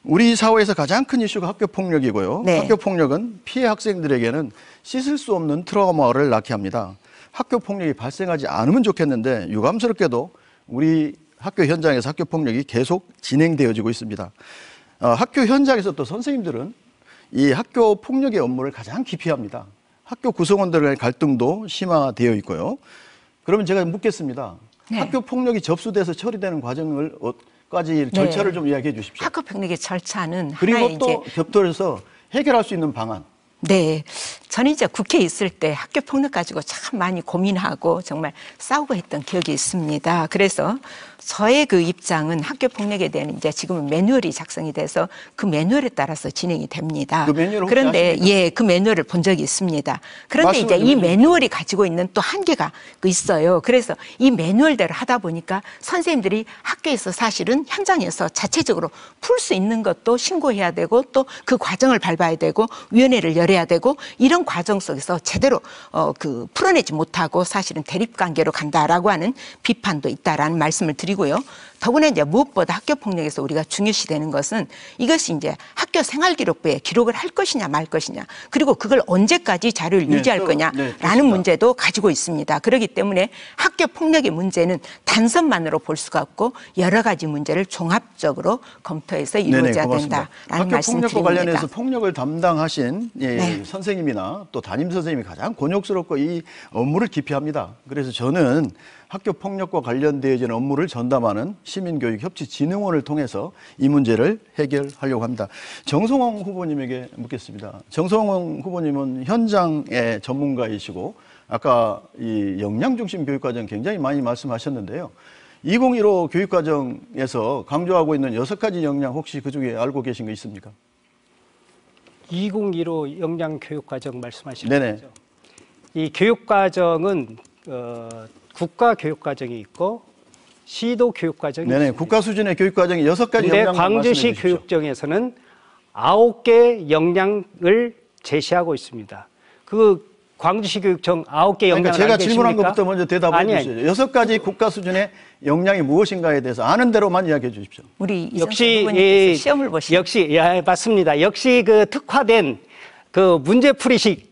우리 사회에서 가장 큰 이슈가 학교 폭력이고요. 네. 학교 폭력은 피해 학생들에게는 씻을 수 없는 트라우마를 낳게 합니다. 학교 폭력이 발생하지 않으면 좋겠는데 유감스럽게도 우리 학교 현장에서 학교 폭력이 계속 진행되어지고 있습니다. 학교 현장에서 또 선생님들은 이 학교 폭력의 업무를 가장 기피합니다. 학교 구성원들의 갈등도 심화되어 있고요. 그러면 제가 묻겠습니다. 네. 학교 폭력이 접수돼서 처리되는 과정을까지 절차를 좀 이야기해 주십시오. 학교 폭력의 절차는 그리고 하나의 또 이제 곁들여서 해결할 수 있는 방안. 네. 저는 이제 국회에 있을 때 학교 폭력 가지고 참 많이 고민하고 정말 싸우고 했던 기억이 있습니다. 그래서 저의 그 입장은 학교 폭력에 대한 이제 지금은 매뉴얼이 작성이 돼서 그 매뉴얼에 따라서 진행이 됩니다. 그 매뉴얼 혹시 그런데 아십니까? 예, 그 매뉴얼을 본 적이 있습니다. 그런데 이제 말씀을 이 좀 해주십시오. 매뉴얼이 가지고 있는 또 한계가 있어요. 그래서 이 매뉴얼대로 하다 보니까 선생님들이 학교에서 사실은 현장에서 자체적으로 풀 수 있는 것도 신고해야 되고 또 그 과정을 밟아야 되고 위원회를 열어야 되고 이런 과정 속에서 제대로 풀어내지 못하고 사실은 대립 관계로 간다라고 하는 비판도 있다라는 말씀을 드리고요. 더구나 이제 무엇보다 학교 폭력에서 우리가 중요시되는 것은 이것이 이제 학교 생활기록부에 기록을 할 것이냐 말 것이냐 그리고 그걸 언제까지 자료를 유지할 거냐라는 문제도 가지고 있습니다. 그렇기 때문에 학교 폭력의 문제는 단선만으로 볼 수가 없고 여러 가지 문제를 종합적으로 검토해서 이루어져야 된다라는 말씀 학교 폭력과 드립니다. 관련해서 폭력을 담당하신 네. 선생님이나 또 담임 선생님이 가장 곤욕스럽고 이 업무를 기피합니다. 그래서 저는 학교 폭력과 관련되어진 업무를 전담하는 시민교육협치진흥원을 통해서 이 문제를 해결하려고 합니다. 정성홍 후보님에게 묻겠습니다. 정성홍 후보님은 현장의 전문가이시고 아까 이 역량중심 교육과정 굉장히 많이 말씀하셨는데요. 2015 교육과정에서 강조하고 있는 6가지 역량 혹시 그중에 알고 계신 거 있습니까? 2015 역량교육과정 말씀하시는 네네. 거죠. 이 교육과정은 국가 교육과정이 있고 시도 교육과정이 네네. 있습니다. 국가 수준의 교육과정이 6가지 근데 역량 광주시 교육청에서는 9개 역량을 제시하고 있습니다. 그 광주시 교육청 9개 역량을 그러니까 제가 알고 질문한 계십니까? 것부터 먼저 대답해 주시죠. 6가지 국가 수준의 역량이 무엇인가에 대해서 아는 대로만 이야기해 주십시오. 우리 이정철 역시 후보님께서 시험을 보시죠. 역시 맞습니다. 역시 그 특화된 그 문제풀이식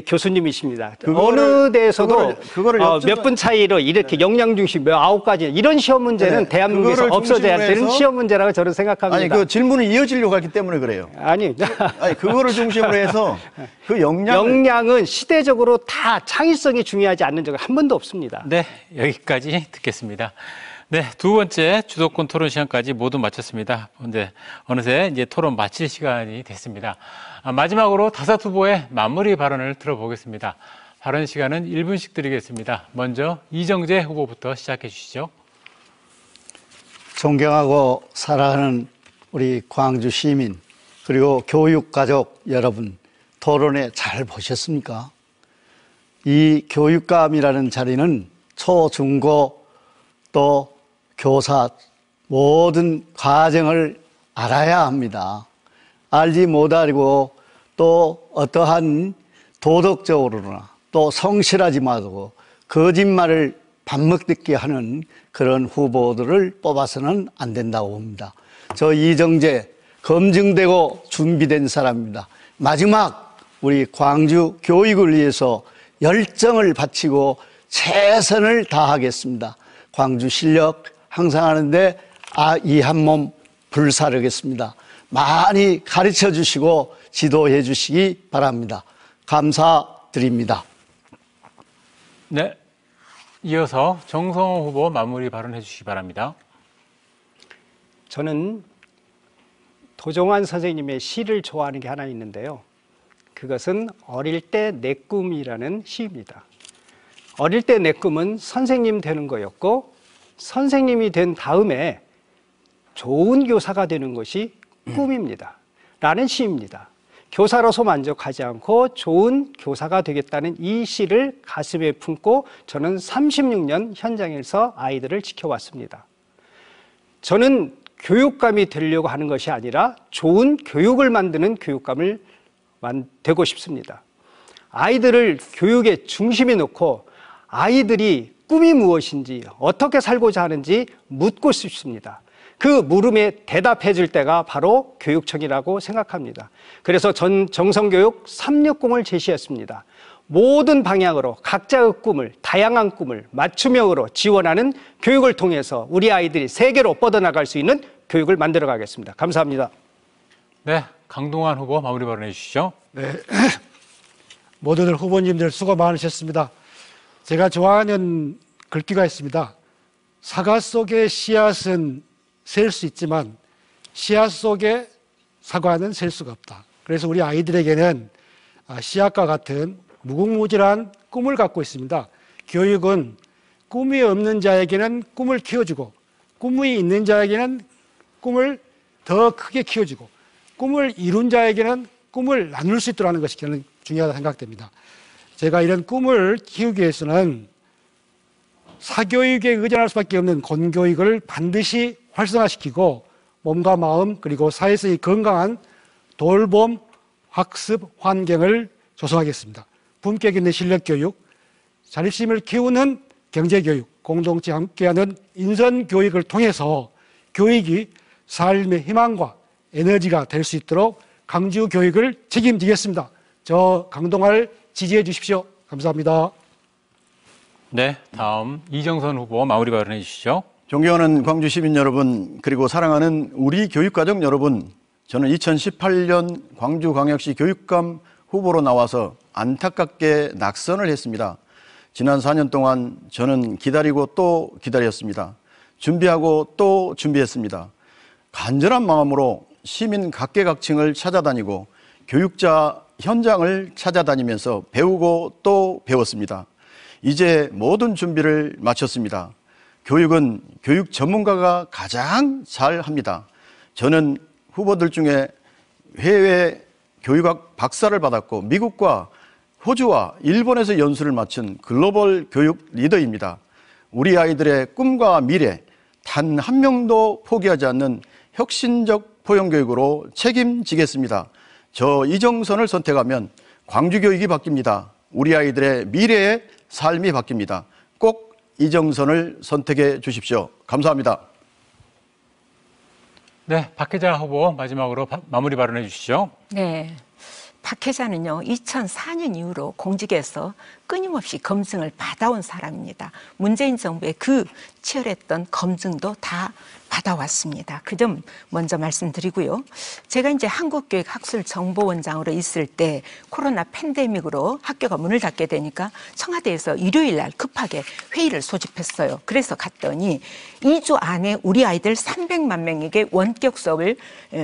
교수님이십니다. 어느 데에서도 그거를 몇 분 차이로 이렇게 역량 중심 9가지 이런 시험 문제는 네, 대한민국에서 그거를 없어져야 중심으로 되는 해서 시험 문제라고 저는 생각합니다. 아니 그 질문이 이어지려고 하기 때문에 그래요. 아니 그거를 중심으로 해서 그 역량은 시대적으로 다 창의성이 중요하지 않는 적은 한 번도 없습니다. 네, 여기까지 듣겠습니다. 네, 두 번째 주도권 토론 시간까지 모두 마쳤습니다. 근데 어느새 이제 토론 마칠 시간이 됐습니다. 마지막으로 5 후보의 마무리 발언을 들어보겠습니다. 발언 시간은 1분씩 드리겠습니다. 먼저 이정재 후보부터 시작해 주시죠. 존경하고 사랑하는 우리 광주 시민 그리고 교육가족 여러분, 토론회 잘 보셨습니까? 이 교육감이라는 자리는 초, 중, 고 또 교사 모든 과정을 알아야 합니다. 알지 못하고 또 어떠한 도덕적으로나 또 성실하지 말고 거짓말을 밥 먹듯이 하는 그런 후보들을 뽑아서는 안 된다고 봅니다. 저 이정재 검증되고 준비된 사람입니다. 마지막 우리 광주 교육을 위해서 열정을 바치고 최선을 다하겠습니다. 광주 실력 향상하는데 이 한 몸 불사르겠습니다. 많이 가르쳐 주시고 지도해 주시기 바랍니다. 감사드립니다. 네. 이어서 정성호 후보 마무리 발언해 주시기 바랍니다. 저는 도종환 선생님의 시를 좋아하는 게 하나 있는데요. 그것은 어릴 때 내 꿈이라는 시입니다. 어릴 때 내 꿈은 선생님 되는 거였고, 선생님이 된 다음에 좋은 교사가 되는 것이 꿈입니다. 라는 시입니다. 교사로서 만족하지 않고 좋은 교사가 되겠다는 이 시를 가슴에 품고 저는 36년 현장에서 아이들을 지켜왔습니다. 저는 교육감이 되려고 하는 것이 아니라 좋은 교육을 만드는 교육감을 되고 싶습니다. 아이들을 교육의 중심에 놓고 아이들이 꿈이 무엇인지, 어떻게 살고자 하는지 묻고 싶습니다. 그 물음에 대답해 줄 때가 바로 교육청이라고 생각합니다. 그래서 전 정성교육 360을 제시했습니다. 모든 방향으로 각자의 꿈을, 다양한 꿈을 맞춤형으로 지원하는 교육을 통해서 우리 아이들이 세계로 뻗어나갈 수 있는 교육을 만들어 가겠습니다. 감사합니다. 네, 강동환 후보 마무리 발언해 주시죠. 네. 모두들 후보님들 수고 많으셨습니다. 제가 좋아하는 글귀가 있습니다. 사과 속의 씨앗은 셀 수 있지만 씨앗 속에 사과는 셀 수가 없다. 그래서 우리 아이들에게는 씨앗과 같은 무궁무진한 꿈을 갖고 있습니다. 교육은 꿈이 없는 자에게는 꿈을 키워주고, 꿈이 있는 자에게는 꿈을 더 크게 키워주고, 꿈을 이룬 자에게는 꿈을 나눌 수 있도록 하는 것이 저는 중요하다고 생각됩니다. 제가 이런 꿈을 키우기 위해서는 사교육에 의존할 수밖에 없는 공교육을 반드시 활성화시키고 몸과 마음 그리고 사회성이 건강한 돌봄, 학습 환경을 조성하겠습니다. 품격 있는 실력교육, 자립심을 키우는 경제교육, 공동체 함께하는 인선교육을 통해서 교육이 삶의 희망과 에너지가 될 수 있도록 광주교육을 책임지겠습니다. 저 강동환을 지지해 주십시오. 감사합니다. 네, 다음 이정선 후보 마무리 발언해 주시죠. 존경하는 광주 시민 여러분, 그리고 사랑하는 우리 교육가족 여러분, 저는 2018년 광주광역시 교육감 후보로 나와서 안타깝게 낙선을 했습니다. 지난 4년 동안 저는 기다리고 또 기다렸습니다. 준비하고 또 준비했습니다. 간절한 마음으로 시민 각계각층을 찾아다니고 교육자 현장을 찾아다니면서 배우고 또 배웠습니다. 이제 모든 준비를 마쳤습니다. 교육은 교육 전문가가 가장 잘 합니다. 저는 후보들 중에 해외 교육학 박사를 받았고 미국과 호주와 일본에서 연수를 마친 글로벌 교육 리더입니다. 우리 아이들의 꿈과 미래 단 한 명도 포기하지 않는 혁신적 포용교육으로 책임지겠습니다. 저 이정선을 선택하면 광주교육이 바뀝니다. 우리 아이들의 미래의 삶이 바뀝니다. 꼭 이정선을 선택해 주십시오. 감사합니다. 네, 박혜자 후보 마지막으로 마무리 발언해 주시죠. 네. 박혜자는요, 2004년 이후로 공직에서 끊임없이 검증을 받아온 사람입니다. 문재인 정부의 그 치열했던 검증도 다 받아왔습니다. 그 점 먼저 말씀드리고요. 제가 이제 한국교육학술정보원장으로 있을 때 코로나 팬데믹으로 학교가 문을 닫게 되니까 청와대에서 일요일 날 급하게 회의를 소집했어요. 그래서 갔더니 2주 안에 우리 아이들 300만 명에게 원격 수업을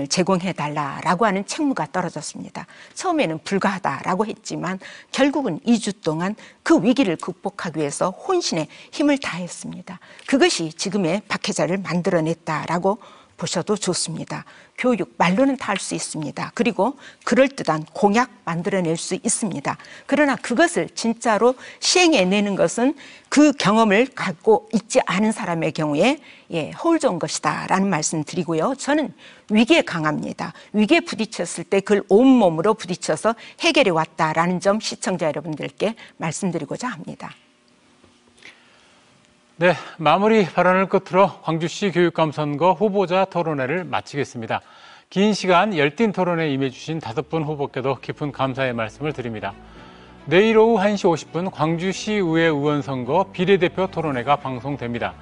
제공해달라라고 하는 책무가 떨어졌습니다. 처음에는 불가하다라고 했지만 결국은 2주 동안 그 위기를 극복하기 위해서 혼신의 힘을 다했습니다. 그것이 지금의 박혜자를 만들어냈다라고 보셔도 좋습니다. 교육 말로는 다 할 수 있습니다. 그리고 그럴듯한 공약 만들어낼 수 있습니다. 그러나 그것을 진짜로 시행해내는 것은 그 경험을 갖고 있지 않은 사람의 경우에 허울 좋은 것이다 라는 말씀 드리고요. 저는 위기에 강합니다. 위기에 부딪혔을 때 그걸 온몸으로 부딪혀서 해결해 왔다라는 점 시청자 여러분들께 말씀드리고자 합니다. 네, 마무리 발언을 끝으로 광주시 교육감 선거 후보자 토론회를 마치겠습니다. 긴 시간 열띤 토론에 임해주신 5분 후보께도 깊은 감사의 말씀을 드립니다. 내일 오후 1시 50분 광주시의회 의원선거 비례대표 토론회가 방송됩니다.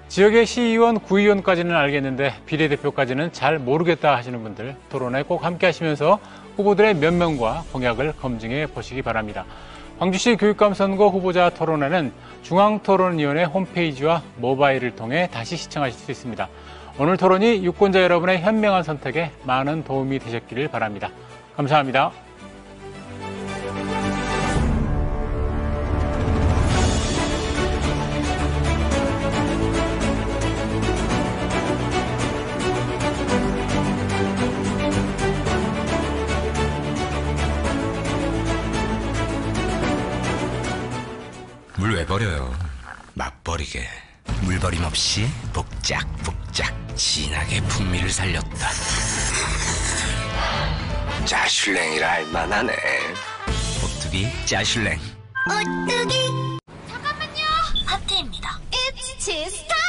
지역의 시의원, 구의원까지는 알겠는데 비례대표까지는 잘 모르겠다 하시는 분들 토론회 꼭 함께 하시면서 후보들의 면면과 공약을 검증해 보시기 바랍니다. 광주시 교육감 선거 후보자 토론회는 중앙토론위원회 홈페이지와 모바일을 통해 다시 시청하실 수 있습니다. 오늘 토론이 유권자 여러분의 현명한 선택에 많은 도움이 되셨기를 바랍니다. 감사합니다. 물 왜 버려요? 맞버리게. 물버림 없이 복작복작 진하게 풍미를 살렸다. 짜슐랭이라 할만하네. 오뚜기 짜슐랭. 오뚜기. 잠깐만요. 하트입니다. It's cheese time.